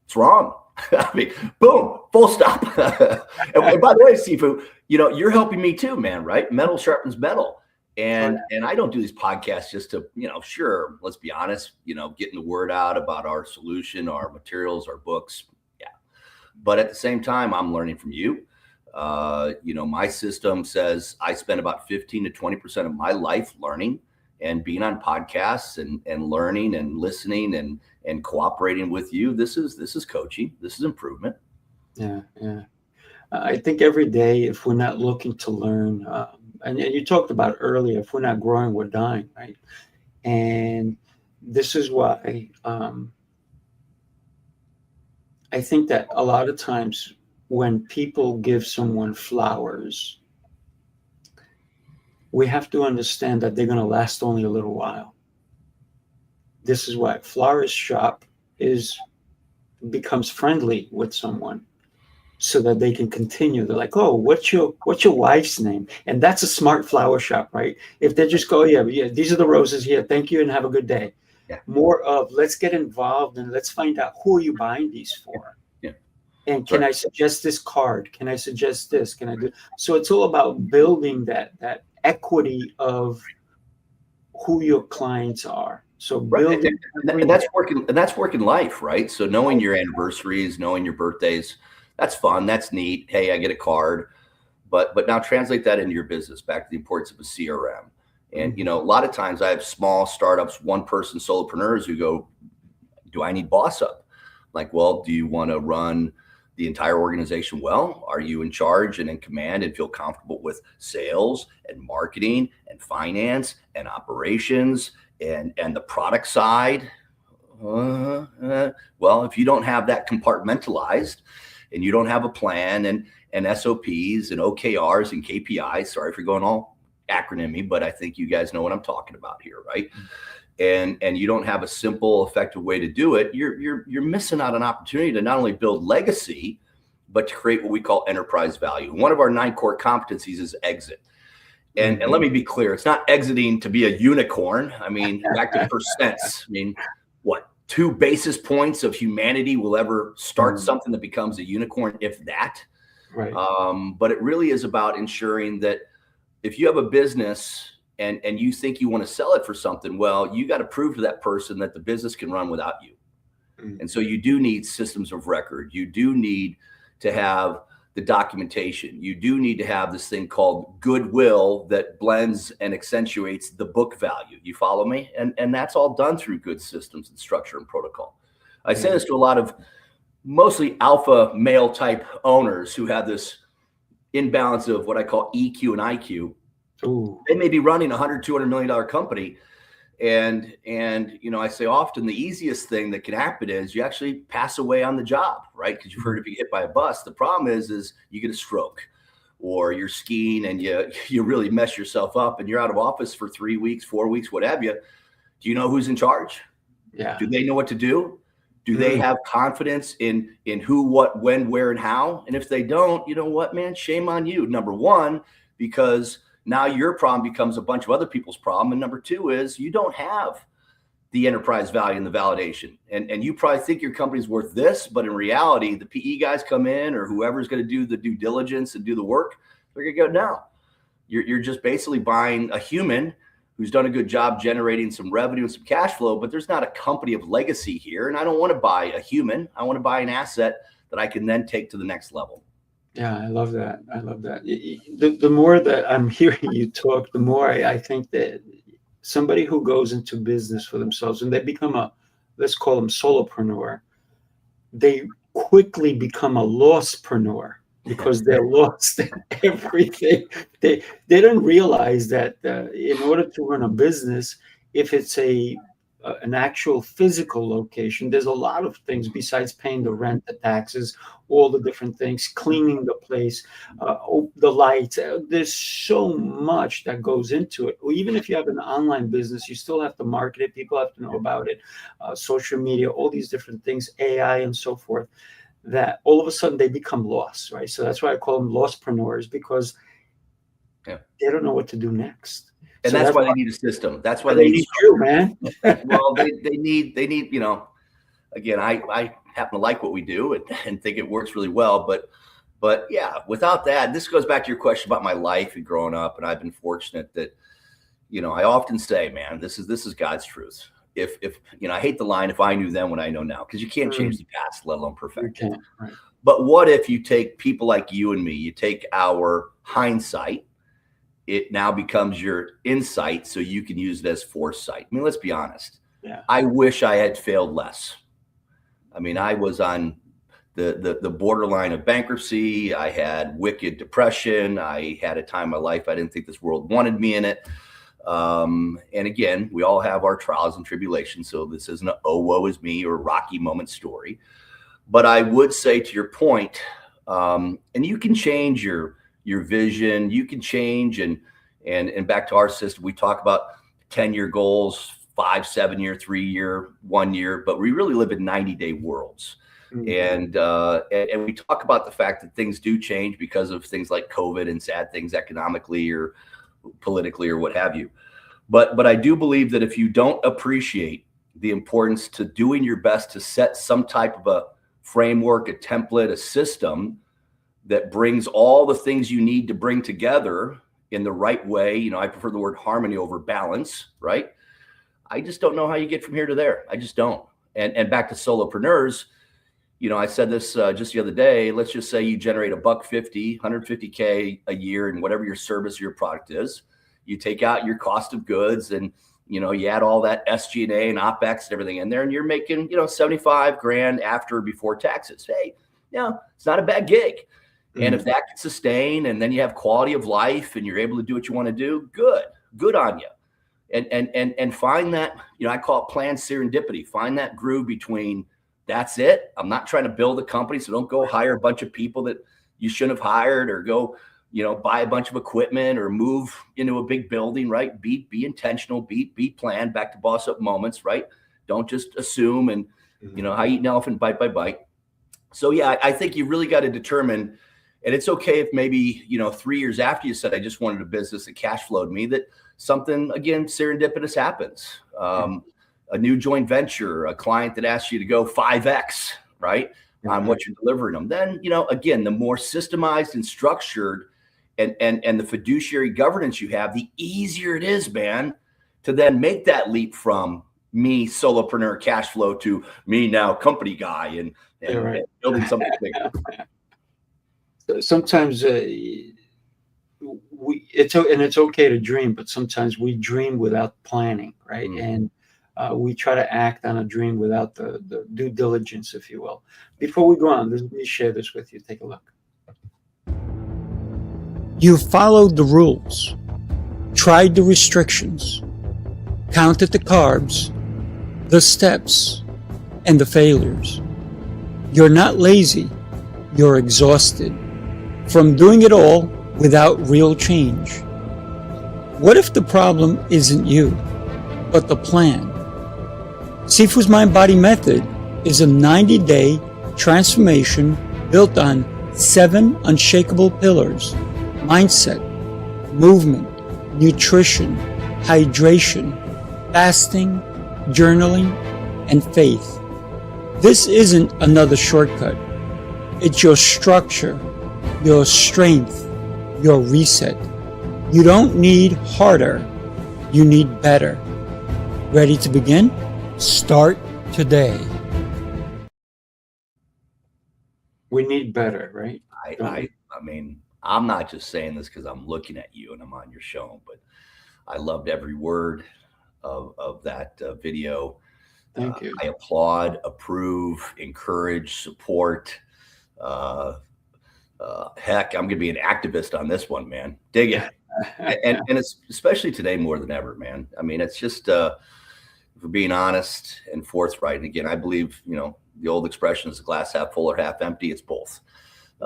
it's wrong. I mean, boom, full stop. And by the way, Sifu, you're helping me too, man. Right? Metal sharpens metal. And I don't do these podcasts just to, sure, let's be honest, getting the word out about our solution, our materials, our books. Yeah. But at the same time, I'm learning from you. My system says I spend about 15 to 20% of my life learning and being on podcasts and learning and listening and cooperating with you. This is coaching. This is improvement. Yeah. Yeah. I think every day, if we're not looking to learn, and you talked about earlier, if we're not growing, we're dying, right? And this is why I think that a lot of times when people give someone flowers, we have to understand that they're going to last only a little while. This is why florist shop is becomes friendly with someone so that they can continue. They're like, oh, what's your wife's name? And that's a smart flower shop, right? If they just go, yeah, these are the roses here. Thank you and have a good day. Yeah. More of let's get involved and let's find out who are you buying these for. Yeah. And can I suggest this card? Can I suggest this? Can I do? So it's all about building that equity of who your clients are. So building, and that's working life, right? So knowing your anniversaries, knowing your birthdays, that's fun. That's neat. Hey, I get a card, but now translate that into your business. Back to the importance of a CRM. And a lot of times I have small startups, one-person solopreneurs who go, "Do I need BOS-UP?" Like, well, do you want to run the entire organization well? Are you in charge and in command and feel comfortable with sales and marketing and finance and operations and the product side? Well, if you don't have that compartmentalized and you don't have a plan and SOPs and OKRs and KPIs, sorry for going all acronym-y, but I think you guys know what I'm talking about here, right? And you don't have a simple, effective way to do it, you're missing out on an opportunity to not only build legacy, but to create what we call enterprise value. One of our 9 core competencies is exit. And let me be clear, it's not exiting to be a unicorn. I mean, back to percents. I mean, what, 2 basis points of humanity will ever start something that becomes a unicorn, if that. Right. But it really is about ensuring that if you have a business and you think you want to sell it for something, well, you got to prove to that person that the business can run without you. And so you do need systems of record. You do need to have the documentation. You do need to have this thing called goodwill that blends and accentuates the book value. You follow me? And that's all done through good systems and structure and protocol. I say this to a lot of mostly alpha male type owners who have this imbalance of what I call EQ and IQ. Ooh. They may be running $100, $200 million company. And I say often the easiest thing that can happen is you actually pass away on the job, right? Because you've heard if you get hit by a bus. The problem is you get a stroke or you're skiing and you really mess yourself up and you're out of office for 3 weeks, 4 weeks, what have you. Do you know who's in charge? Yeah. Do they know what to do? Do they have confidence in who, what, when, where, and how? And if they don't, you know what, man, shame on you. Number one, because now your problem becomes a bunch of other people's problem. And number 2 is you don't have the enterprise value and the validation. And you probably think your company's worth this, but in reality, the PE guys come in or whoever's going to do the due diligence and do the work, they're going to go, no, you're just basically buying a human who's done a good job generating some revenue and some cash flow, but there's not a company of legacy here. And I don't want to buy a human. I want to buy an asset that I can then take to the next level. Yeah, I love that. I love that. The more that I'm hearing you talk, the more I think that somebody who goes into business for themselves and they become let's call them solopreneur, they quickly become a losspreneur because they're lost in everything. They don't realize that in order to run a business, if it's an actual physical location, there's a lot of things besides paying the rent, the taxes, all the different things, cleaning the place, the lights. There's so much that goes into it. Or even if you have an online business, you still have to market it. People have to know about it, social media, all these different things, AI and so forth, that all of a sudden they become lost, right? So that's why I call them lostpreneurs, because they don't know what to do next. And so that's why they need a system. That's why they need you, man. Well, they need, again, I happen to like what we do and think it works really well. But yeah, without that, this goes back to your question about my life and growing up. And I've been fortunate that, I often say, man, this is God's truth. If I hate the line, if I knew then what I know now, because you can't change the past, let alone perfect it. Right. But what if you take people like you and me, you take our hindsight, it now becomes your insight, so you can use it as foresight. I mean, let's be honest. Yeah. I wish I had failed less. I mean, I was on the borderline of bankruptcy. I had wicked depression. I had a time in my life I didn't think this world wanted me in it. And again, we all have our trials and tribulations, so this isn't a oh woe is me or Rocky moment story. But I would say, to your point, and you can change your vision, you can change and back to our system, we talk about 10-year goals, 5, 7-year, 3-year, 1 year, but we really live in 90-day worlds. And we talk about the fact that things do change because of things like COVID and sad things economically or politically or what have you. But I do believe that if you don't appreciate the importance to doing your best to set some type of a framework, a template, a system that brings all the things you need to bring together in the right way, you know, I prefer the word harmony over balance, right? I just don't know how you get from here to there. I just don't. And back to solopreneurs, you know, I said this just the other day. Let's just say you generate $150, $150K a year in whatever your service or your product is. You take out your cost of goods and, you know, you add all that SG&A and OpEx and everything in there, and you're making, you know, 75 grand after before taxes. Hey, you know, it's not a bad gig. And if that can sustain, and then you have quality of life and you're able to do what you want to do, good on you. And find that, you know, I call it planned serendipity. Find that groove between that's it. I'm not trying to build a company, so don't go hire a bunch of people that you shouldn't have hired, or go, you know, buy a bunch of equipment or move into a big building, right? Be intentional, be planned. Back to BOS-UP Moments, right? Don't just assume and, you know, I eat an elephant bite by bite. So yeah, I think you really got to determine. And it's okay if maybe, you know, 3 years after you said, I just wanted a business that cash flowed me, that something, again, serendipitous happens. A new joint venture, a client that asks you to go 5X, right, on what you're delivering them. Then, you know, again, the more systemized and structured and the fiduciary governance you have, the easier it is, man, to then make that leap from me, solopreneur cash flow, to me now company guy and building something bigger. Sometimes it's okay to dream, but sometimes we dream without planning, right? And we try to act on a dream without the due diligence, if you will. Before we go on, let me share this with you. Take a look. You followed the rules, tried the restrictions, counted the carbs, the steps, and the failures. You're not lazy, you're exhausted from doing it all without real change. What if the problem isn't you, but the plan? Sifu's Mind Body Method is a 90-day transformation built on 7 unshakable pillars: mindset, movement, nutrition, hydration, fasting, journaling, and faith. This isn't another shortcut. It's your structure, your strength, your reset. You don't need harder, you need better. Ready to begin? Start today. We need better, right? I mean, I'm not just saying this because I'm looking at you and I'm on your show, but I loved every word of that video. Thank you. I applaud, approve, encourage, support. Heck, I'm going to be an activist on this one, man. Dig it. and it's especially today more than ever, man. I mean, it's just for being honest and forthright. And again, I believe, you know, the old expression is glass half full or half empty. It's both.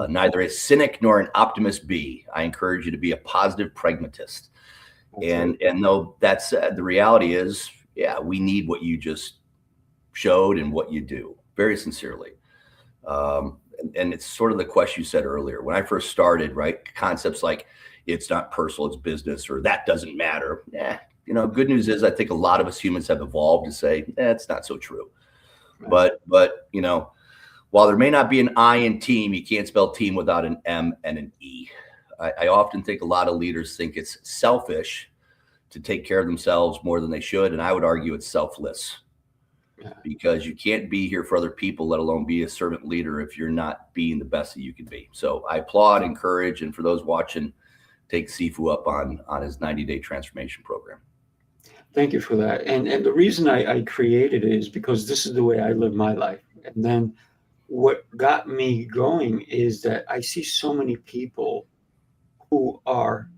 Neither a cynic nor an optimist be. I encourage you to be a positive pragmatist. And though that said, the reality is, yeah, we need what you just showed and what you do, very sincerely. And it's sort of the question you said earlier. When I first started, right, concepts like it's not personal, it's business, or that doesn't matter. You know, good news is I think a lot of us humans have evolved to say, it's not so true. Right. But, you know, while there may not be an I in team, you can't spell team without an M and an E. I often think a lot of leaders think it's selfish to take care of themselves more than they should. And I would argue it's selfless. Because you can't be here for other people, let alone be a servant leader, if you're not being the best that you can be. So I applaud, encourage, and for those watching, take Sifu up on his 90-day transformation program. Thank you for that. And the reason I created it is because this is the way I live my life. And then what got me going is that I see so many people who are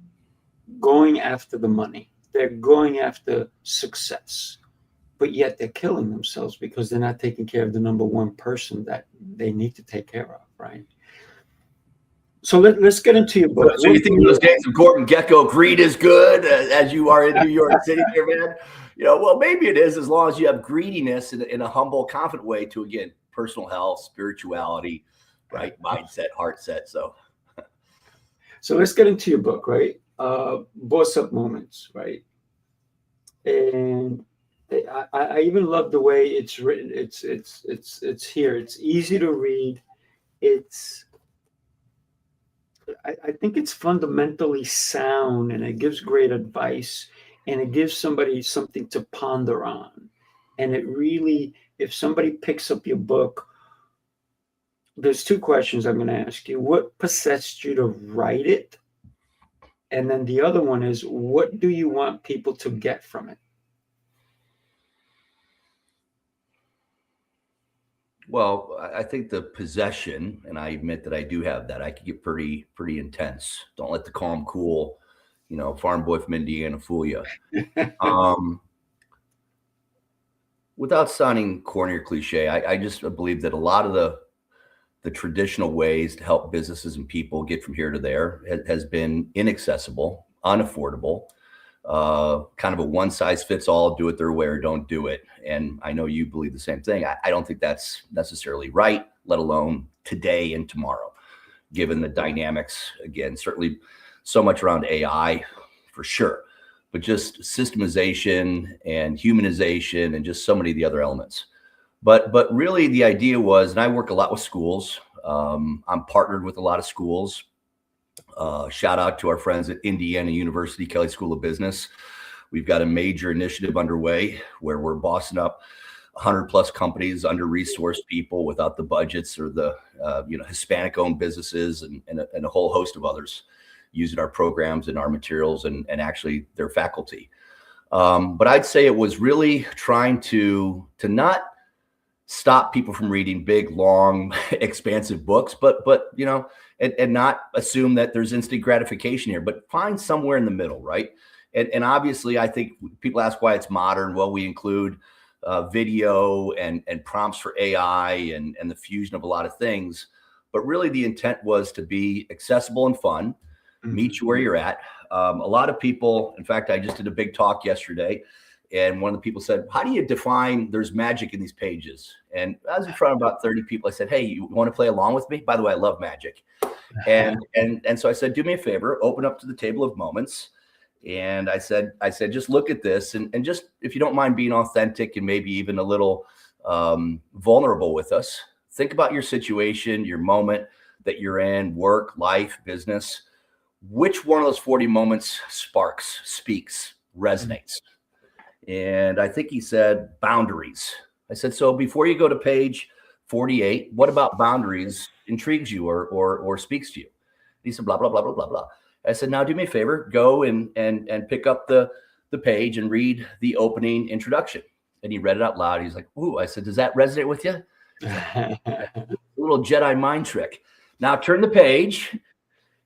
going after the money. They're going after success. But yet they're killing themselves because they're not taking care of the number one person that they need to take care of, right? So let's get into your book. So you think those days of Gordon Gekko, greed is good, as you are in New York City here, man? You know, well, maybe it is, as long as you have greediness in a humble, confident way to, again, personal health, spirituality, right? Mindset, heart set. So let's get into your book, right? BOS-UP Moments, right? And I even love the way it's written. It's here. It's easy to read. I think it's fundamentally sound, and it gives great advice, and it gives somebody something to ponder on. And it really, if somebody picks up your book, there's two questions I'm going to ask you. What possessed you to write it? And then the other one is, what do you want people to get from it? Well, I think the possession, and I admit that I do have that. I could get pretty intense. Don't let the calm, cool, farm boy from Indiana fool you. Without sounding corny or cliche, I just believe that a lot of the traditional ways to help businesses and people get from here to there has been inaccessible, unaffordable, kind of a one size fits all, do it their way or don't do it. And I know you believe the same thing. I don't think that's necessarily right, let alone today and tomorrow, given the dynamics. Again, certainly so much around AI for sure, but just systemization and humanization and just so many of the other elements. But really the idea was, and I work a lot with schools. I'm partnered with a lot of schools. Shout out to our friends at Indiana University, Kelley School of Business. We've got a major initiative underway where we're bossing up 100 plus companies, under-resourced people without the budgets, or the Hispanic-owned businesses and a whole host of others using our programs and our materials and actually their faculty. But I'd say it was really trying to not stop people from reading big, long, expansive books, but and not assume that there's instant gratification here, but find somewhere in the middle, right? And obviously, I think people ask why it's modern. Well, we include video and prompts for AI and the fusion of a lot of things. But really, the intent was to be accessible and fun, meet you where you're at. A lot of people, in fact, I just did a big talk yesterday, and one of the people said, how do you define there's magic in these pages? And I was in front of about 30 people. I said, hey, you want to play along with me? By the way, I love magic. And so I said, do me a favor, open up to the table of moments. And I said, just look at this and just, if you don't mind being authentic and maybe even a little vulnerable with us, think about your situation, your moment that you're in, work, life, business. Which one of those 40 moments sparks, speaks, resonates? And I think he said boundaries. I said, so before you go to page 48, what about boundaries intrigues you or speaks to you? He said, blah, blah, blah, blah, blah, blah. I said, now do me a favor, go and pick up the page and read the opening introduction. And he read it out loud. He's like, ooh, I said, does that resonate with you? A little Jedi mind trick. Now turn the page.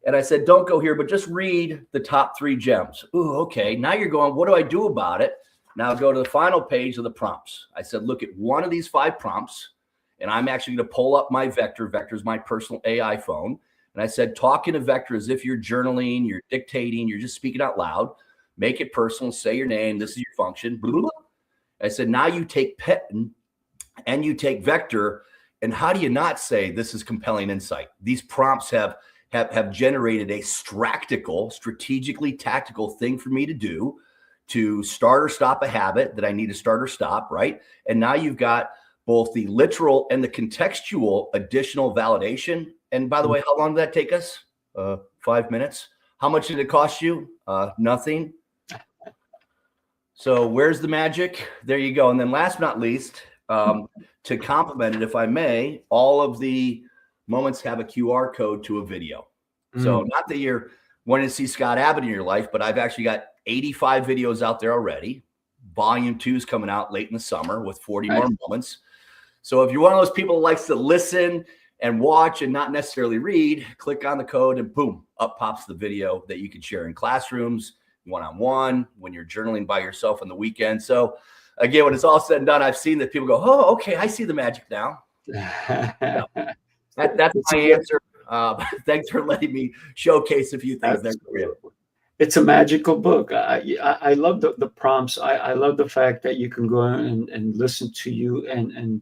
And I said, don't go here, but just read the top 3 gems. Ooh, okay. Now you're going, what do I do about it? Now go to the final page of the prompts. I said, look at one of these 5 prompts, and I'm actually going to pull up my Vector. Vector is my personal AI phone. And I said, talk in a Vector as if you're journaling, you're dictating, you're just speaking out loud. Make it personal. Say your name. This is your function. Blah, blah, blah. I said, now you take pen and you take Vector. And how do you not say this is compelling insight? These prompts have generated a strategically tactical thing for me to do to start or stop a habit that I need to start or stop, right? And now you've got both the literal and the contextual additional validation. And by the way, how long did that take us? 5 minutes. How much did it cost you? Nothing. So where's the magic? There you go. And then last but not least, to complement it, if I may, all of the moments have a QR code to a video. So not that you're wanting to see Scott Abbott in your life, but I've actually got 85 videos out there already. Volume 2 is coming out late in the summer with 40 more moments. So if you're one of those people who likes to listen and watch and not necessarily read, click on the code and boom, up pops the video that you can share in classrooms, one-on-one, when you're journaling by yourself on the weekend. So again, when it's all said and done, I've seen that people go, oh, okay, I see the magic now. That's my answer. Thanks for letting me showcase a few things there for you. It's a magical book. I love the prompts. I love the fact that you can go and listen to you and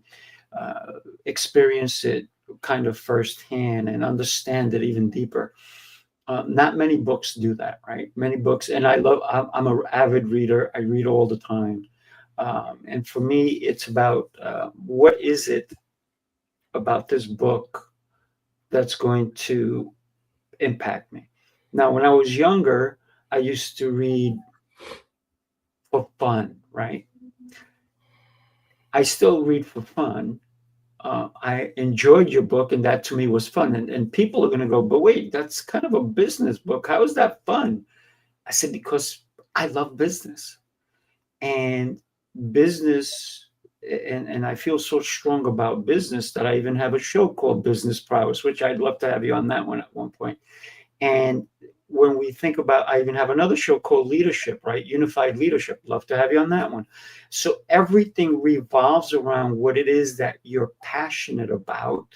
experience it kind of firsthand and understand it even deeper. Not many books do that, right? Many books, and I'm an avid reader. I read all the time. And for me, it's about what is it about this book that's going to impact me. Now, when I was younger, I used to read for fun, right? I still read for fun. I enjoyed your book, and that to me was fun. And people are going to go, but wait, that's kind of a business book. How is that fun? I said, because I love business. And business, and I feel so strong about business that I even have a show called Business Prowess, which I'd love to have you on that one at one point. And when we think about, I even have another show called Leadership, right? Unified Leadership. Love to have you on that one. So everything revolves around what it is that you're passionate about.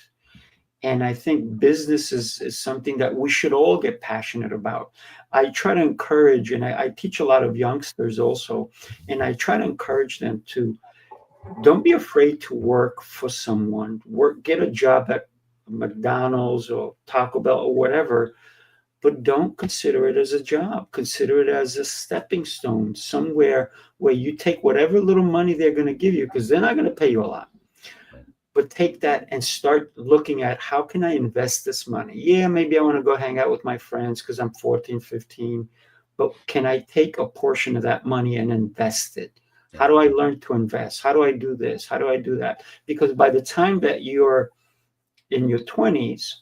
And I think business is something that we should all get passionate about. I try to encourage, and I teach a lot of youngsters also, and I try to encourage them to don't be afraid to work for someone. Get a job at McDonald's or Taco Bell or whatever, but don't consider it as a job. Consider it as a stepping stone, somewhere where you take whatever little money they're going to give you, because they're not going to pay you a lot. But take that and start looking at, how can I invest this money? Yeah, maybe I want to go hang out with my friends because I'm 14, 15. But can I take a portion of that money and invest it? How do I learn to invest? How do I do this? How do I do that? Because by the time that you're in your 20s,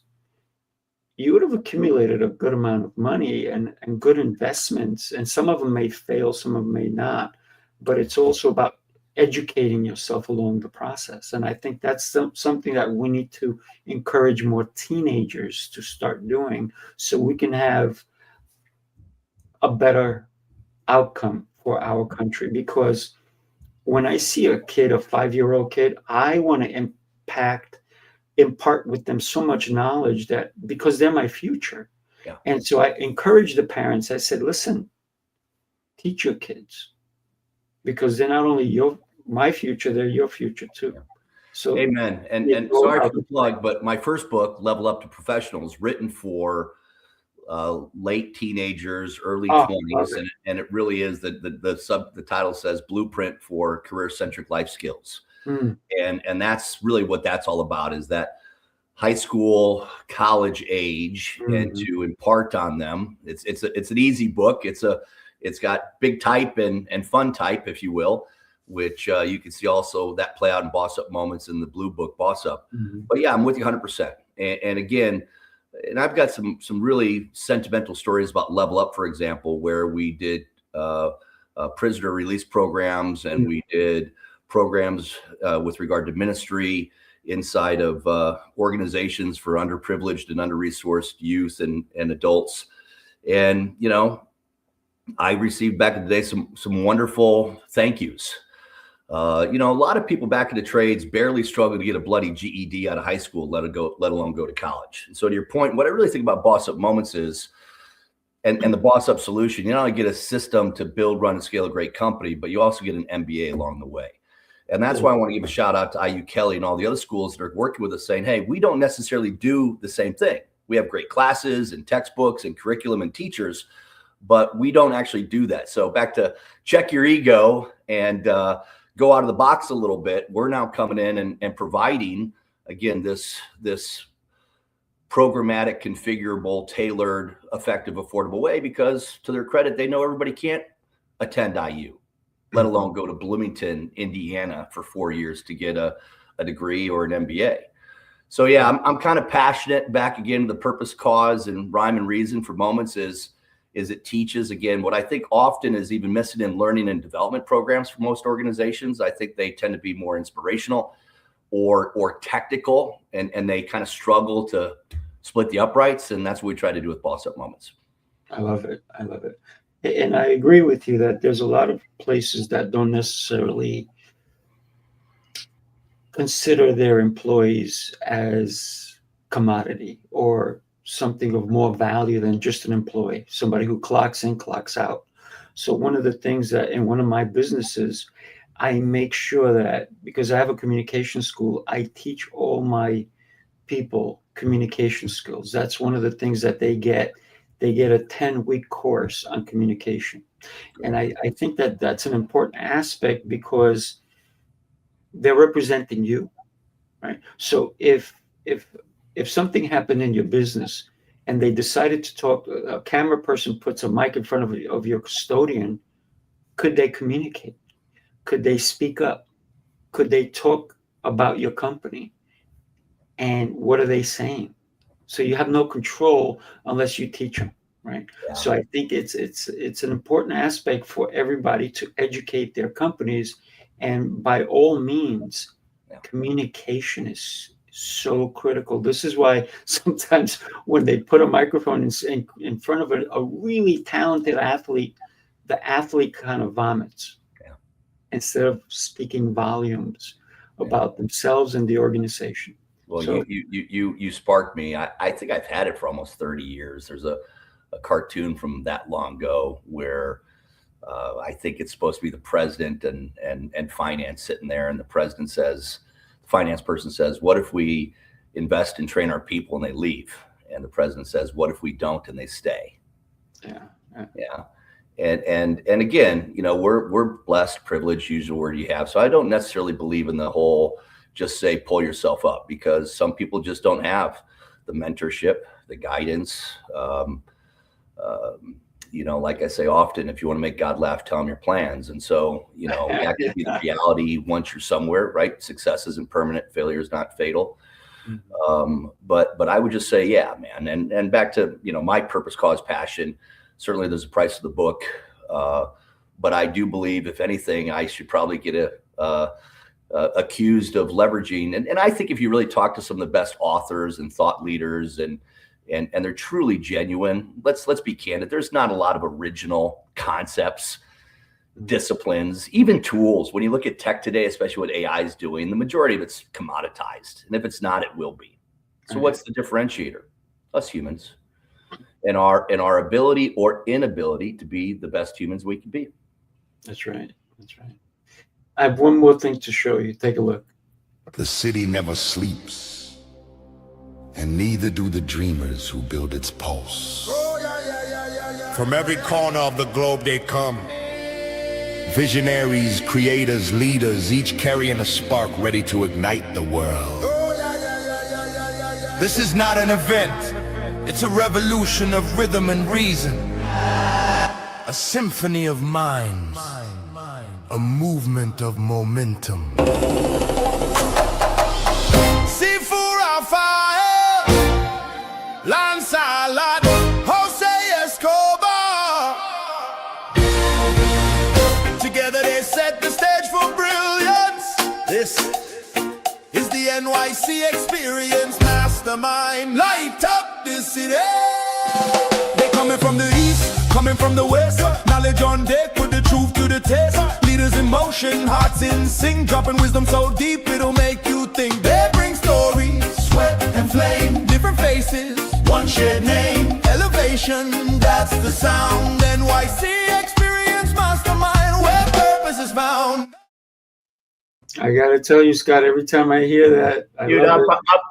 you would have accumulated a good amount of money and good investments. And some of them may fail, some of them may not. But it's also about educating yourself along the process. And I think that's something that we need to encourage more teenagers to start doing, so we can have a better outcome for our country. Because when I see a kid, a 5-year-old kid, I want to impart with them so much knowledge, that because they're my future. Yeah. And so I encourage the parents. I said, listen, teach your kids, because they're not only my future, they're your future too. Yeah. So amen. And sorry for the plug, but my first book, Level Up to Professionals, written for late teenagers, early 20s, and it really is the title says Blueprint for Career-Centric Life Skills. And that's really what that's all about, is that high school, college age, and to impart on them. It's an easy book. It's got big type and fun type, if you will, which you can see also that play out in BOS-UP Moments in the blue book, BOS-UP. But yeah, I'm with you 100%. And again, and I've got some really sentimental stories about Level Up, for example, where we did prisoner release programs, and we did programs with regard to ministry inside of organizations for underprivileged and under-resourced youth and adults. And, you know, I received back in the day some wonderful thank yous. You know, a lot of people back in the trades barely struggle to get a bloody GED out of high school, let alone go to college. And so to your point, what I really think about BOS-UP Moments is, and the BOS-UP solution, you not only get a system to build, run, and scale a great company, but you also get an MBA along the way. And that's why I want to give a shout out to IU Kelley and all the other schools that are working with us, saying, hey, we don't necessarily do the same thing. We have great classes and textbooks and curriculum and teachers, but we don't actually do that. So back to check your ego and go out of the box a little bit. We're now coming in and providing, again, this programmatic, configurable, tailored, effective, affordable way, because to their credit, they know everybody can't attend IU, let alone go to Bloomington, Indiana for 4 years to get a degree or an MBA. So yeah, I'm kind of passionate. Back again, the purpose, cause, and rhyme and reason for Moments is it teaches, again, what I think often is even missing in learning and development programs for most organizations. I think they tend to be more inspirational or technical, and they kind of struggle to split the uprights. And that's what we try to do with BOS-UP Moments. I love it. I love it. And I agree with you that there's a lot of places that don't necessarily consider their employees as commodity or something of more value than just an employee, somebody who clocks in, clocks out. So one of the things that in one of my businesses, I make sure that, because I have a communication school, I teach all my people communication skills. That's one of the things that they get. They get a 10-week course on communication. And I think that that's an important aspect, because they're representing you, right? So if something happened in your business and they decided to talk, a camera person puts a mic in front of your custodian, could they communicate? Could they speak up? Could they talk about your company? And what are they saying? So you have no control unless you teach them, right? Yeah. So I think it's an important aspect for everybody to educate their companies, and by all means, communication is so critical. This is why sometimes when they put a microphone in front of a really talented athlete, the athlete kind of vomits instead of speaking volumes about themselves and the organization. Well, So- you sparked me. I think I've had it for almost 30 years. There's a cartoon from that long ago where I think it's supposed to be the president and finance sitting there, and the president says, the finance person says, "What if we invest and train our people and they leave?" And the president says, "What if we don't and they stay?" Yeah. And again, we're blessed, privileged, use the word you have. So I don't necessarily believe in the whole just say pull yourself up, because some people just don't have the mentorship, the guidance. Like I say often, if you want to make God laugh, tell him your plans. And so, that could be the reality once you're somewhere, right? Success isn't permanent, failure is not fatal. But I would just say, yeah, man. And back to, my purpose, cause, passion. Certainly there's a price of the book. But I do believe, if anything, I should probably get accused of leveraging. And I think if you really talk to some of the best authors and thought leaders and they're truly genuine, let's be candid. There's not a lot of original concepts, disciplines, even tools. When you look at tech today, especially what AI is doing, the majority of it's commoditized. And if it's not, it will be. So what's the differentiator? Us humans and our ability or inability to be the best humans we can be. That's right. That's right. I have one more thing to show you. Take a look. The city never sleeps, and neither do the dreamers who build its pulse. From every corner of the globe they come. Visionaries, creators, leaders, each carrying a spark ready to ignite the world. This is not an event. It's a revolution of rhythm and reason. A symphony of minds. A movement of momentum. Sifu Rafael, Lancelot, Jose Escobar. Together they set the stage for brilliance. This is the NYC experience. Mastermind, light up this city. They coming from the east, coming from the west. Knowledge on deck, put the truth to the test. Leaders in motion, hearts in sync, dropping wisdom so deep it'll make you think. They bring stories, sweat and flame, different faces, one shared name. Elevation, that's the sound. NYC experience mastermind, where purpose is found. I got to tell you, Scott, every time I hear that,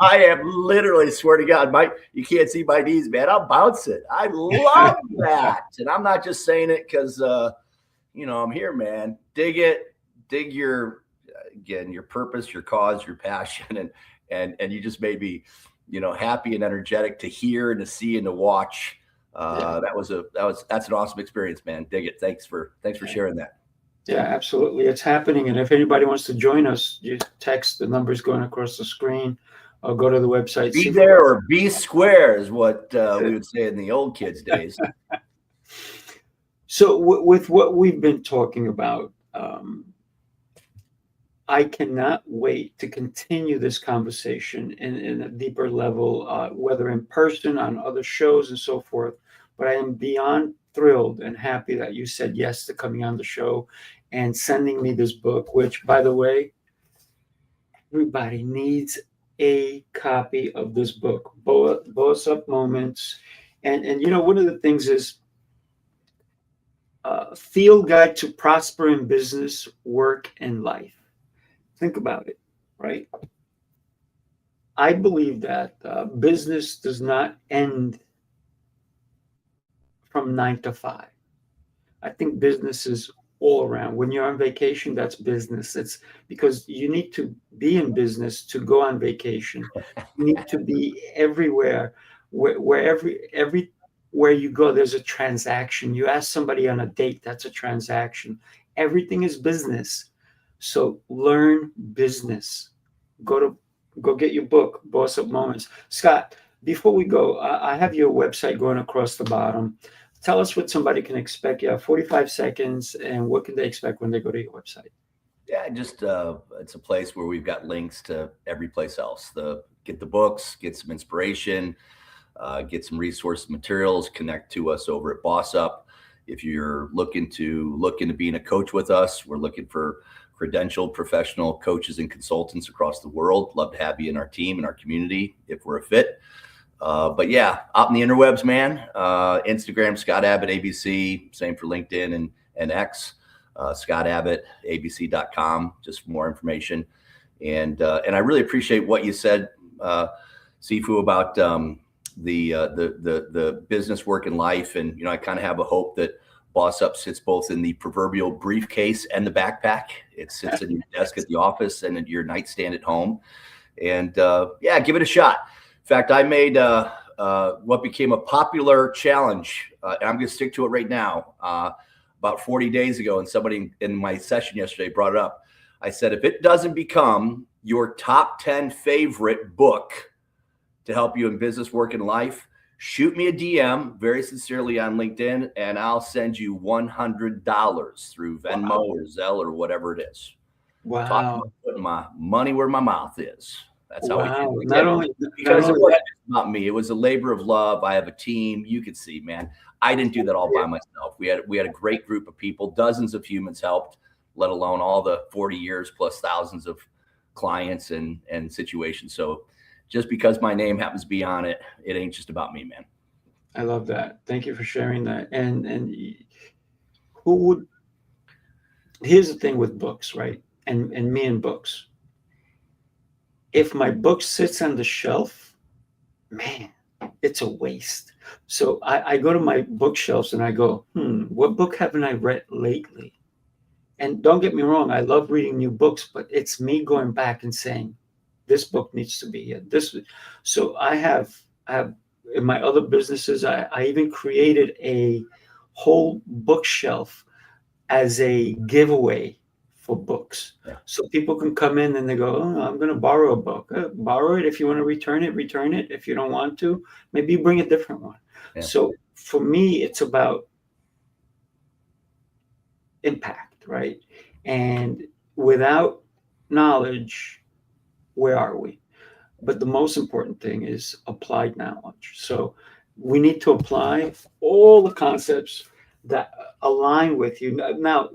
I am literally, swear to God, you can't see my knees, man. I'm bouncing. I love that. And I'm not just saying it because, I'm here, man. Dig it. Dig your purpose, your cause, your passion. And you just made me, happy and energetic to hear and to see and to watch. That's an awesome experience, man. Dig it. Thanks for sharing that. Yeah, absolutely. It's happening. And if anybody wants to join us, you text the numbers going across the screen or go to the website. Be there or be square is what we would say in the old kids' days. So with what we've been talking about, I cannot wait to continue this conversation in a deeper level, whether in person, on other shows and so forth. But I am beyond thrilled and happy that you said yes to coming on the show and sending me this book, which, by the way, everybody needs a copy of this book, BOS-UP Moments. And one of the things is Field Guide to Prosper in Business, Work, and Life. Think about it, right? I believe that business does not end from 9 to 5. I think business is all around. When you're on vacation, that's business. It's because you need to be in business to go on vacation. You need to be everywhere. Where you go, there's a transaction. You ask somebody on a date, that's a transaction. Everything is business. So learn business. Go get your book, BOS-UP Moments. Scott, before we go, I have your website going across the bottom. Tell us what somebody can expect. You have 45 seconds, and what can they expect when they go to your website? Yeah, just it's a place where we've got links to every place else. Get the books, get some inspiration, get some resource materials, connect to us over at BOS-UP. If you're looking into being a coach with us, we're looking for credentialed professional coaches and consultants across the world. Love to have you in our team and our community if we're a fit. But yeah, out in the interwebs, man. Instagram, Scott Abbott, ABC. Same for LinkedIn and X. Scott Abbott, abc.com, just for more information. And I really appreciate what you said, Sifu, about the business, work, and life. And I kind of have a hope that BOS-UP sits both in the proverbial briefcase and the backpack. It sits at your desk at the office and at your nightstand at home. And yeah, give it a shot. In fact, I made what became a popular challenge, and I'm going to stick to it right now, about 40 days ago, and somebody in my session yesterday brought it up. I said, if it doesn't become your top 10 favorite book to help you in business, work, and life, shoot me a DM very sincerely on LinkedIn, and I'll send you $100 through Venmo or Zelle or whatever it is. Wow. Talking about putting my money where my mouth is. That's how we do it. Not only Because it wasn't not me. It was a labor of love. I have a team. You could see, man. I didn't do that all by myself. We had a great group of people. Dozens of humans helped, let alone all the 40 years plus thousands of clients and situations. So just because my name happens to be on it, it ain't just about me, man. I love that. Thank you for sharing that. And who would? Here's the thing with books, right? And me and books. If my book sits on the shelf, man, it's a waste. So I go to my bookshelves and I go, what book haven't I read lately? And don't get me wrong, I love reading new books, but it's me going back and saying, this book needs to be here. So I have in my other businesses, I even created a whole bookshelf as a giveaway for books. Yeah. So people can come in and they go, I'm going to borrow a book. Borrow it. If you want to return it, return it. If you don't want to, maybe bring a different one. Yeah. So for me, it's about impact, right? And without knowledge, where are we? But the most important thing is applied knowledge. So we need to apply all the concepts that align with you. Now,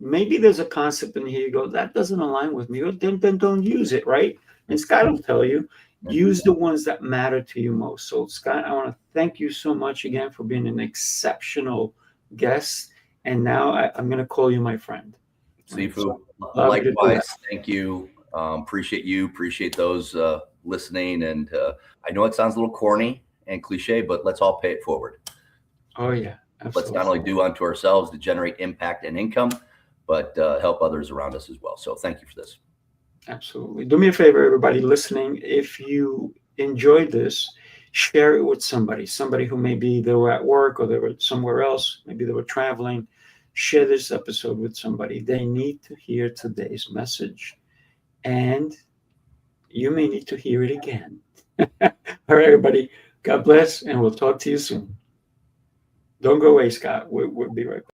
maybe there's a concept in here you go, that doesn't align with me. Then don't use it, right? And Scott will tell you, use the ones that matter to you most. So Scott, I want to thank you so much again for being an exceptional guest. And now I'm going to call you my friend. Sifu, so, likewise, thank you. Appreciate those listening. And I know it sounds a little corny and cliche, but let's all pay it forward. Oh, yeah. Absolutely. Let's not only do unto ourselves to generate impact and income, but help others around us as well. So thank you for this. Absolutely. Do me a favor, everybody listening. If you enjoyed this, share it with somebody who maybe they were at work or they were somewhere else. Maybe they were traveling. Share this episode with somebody. They need to hear today's message. And you may need to hear it again. All right, everybody. God bless, and we'll talk to you soon. Don't go away, Scott. We'll be right back.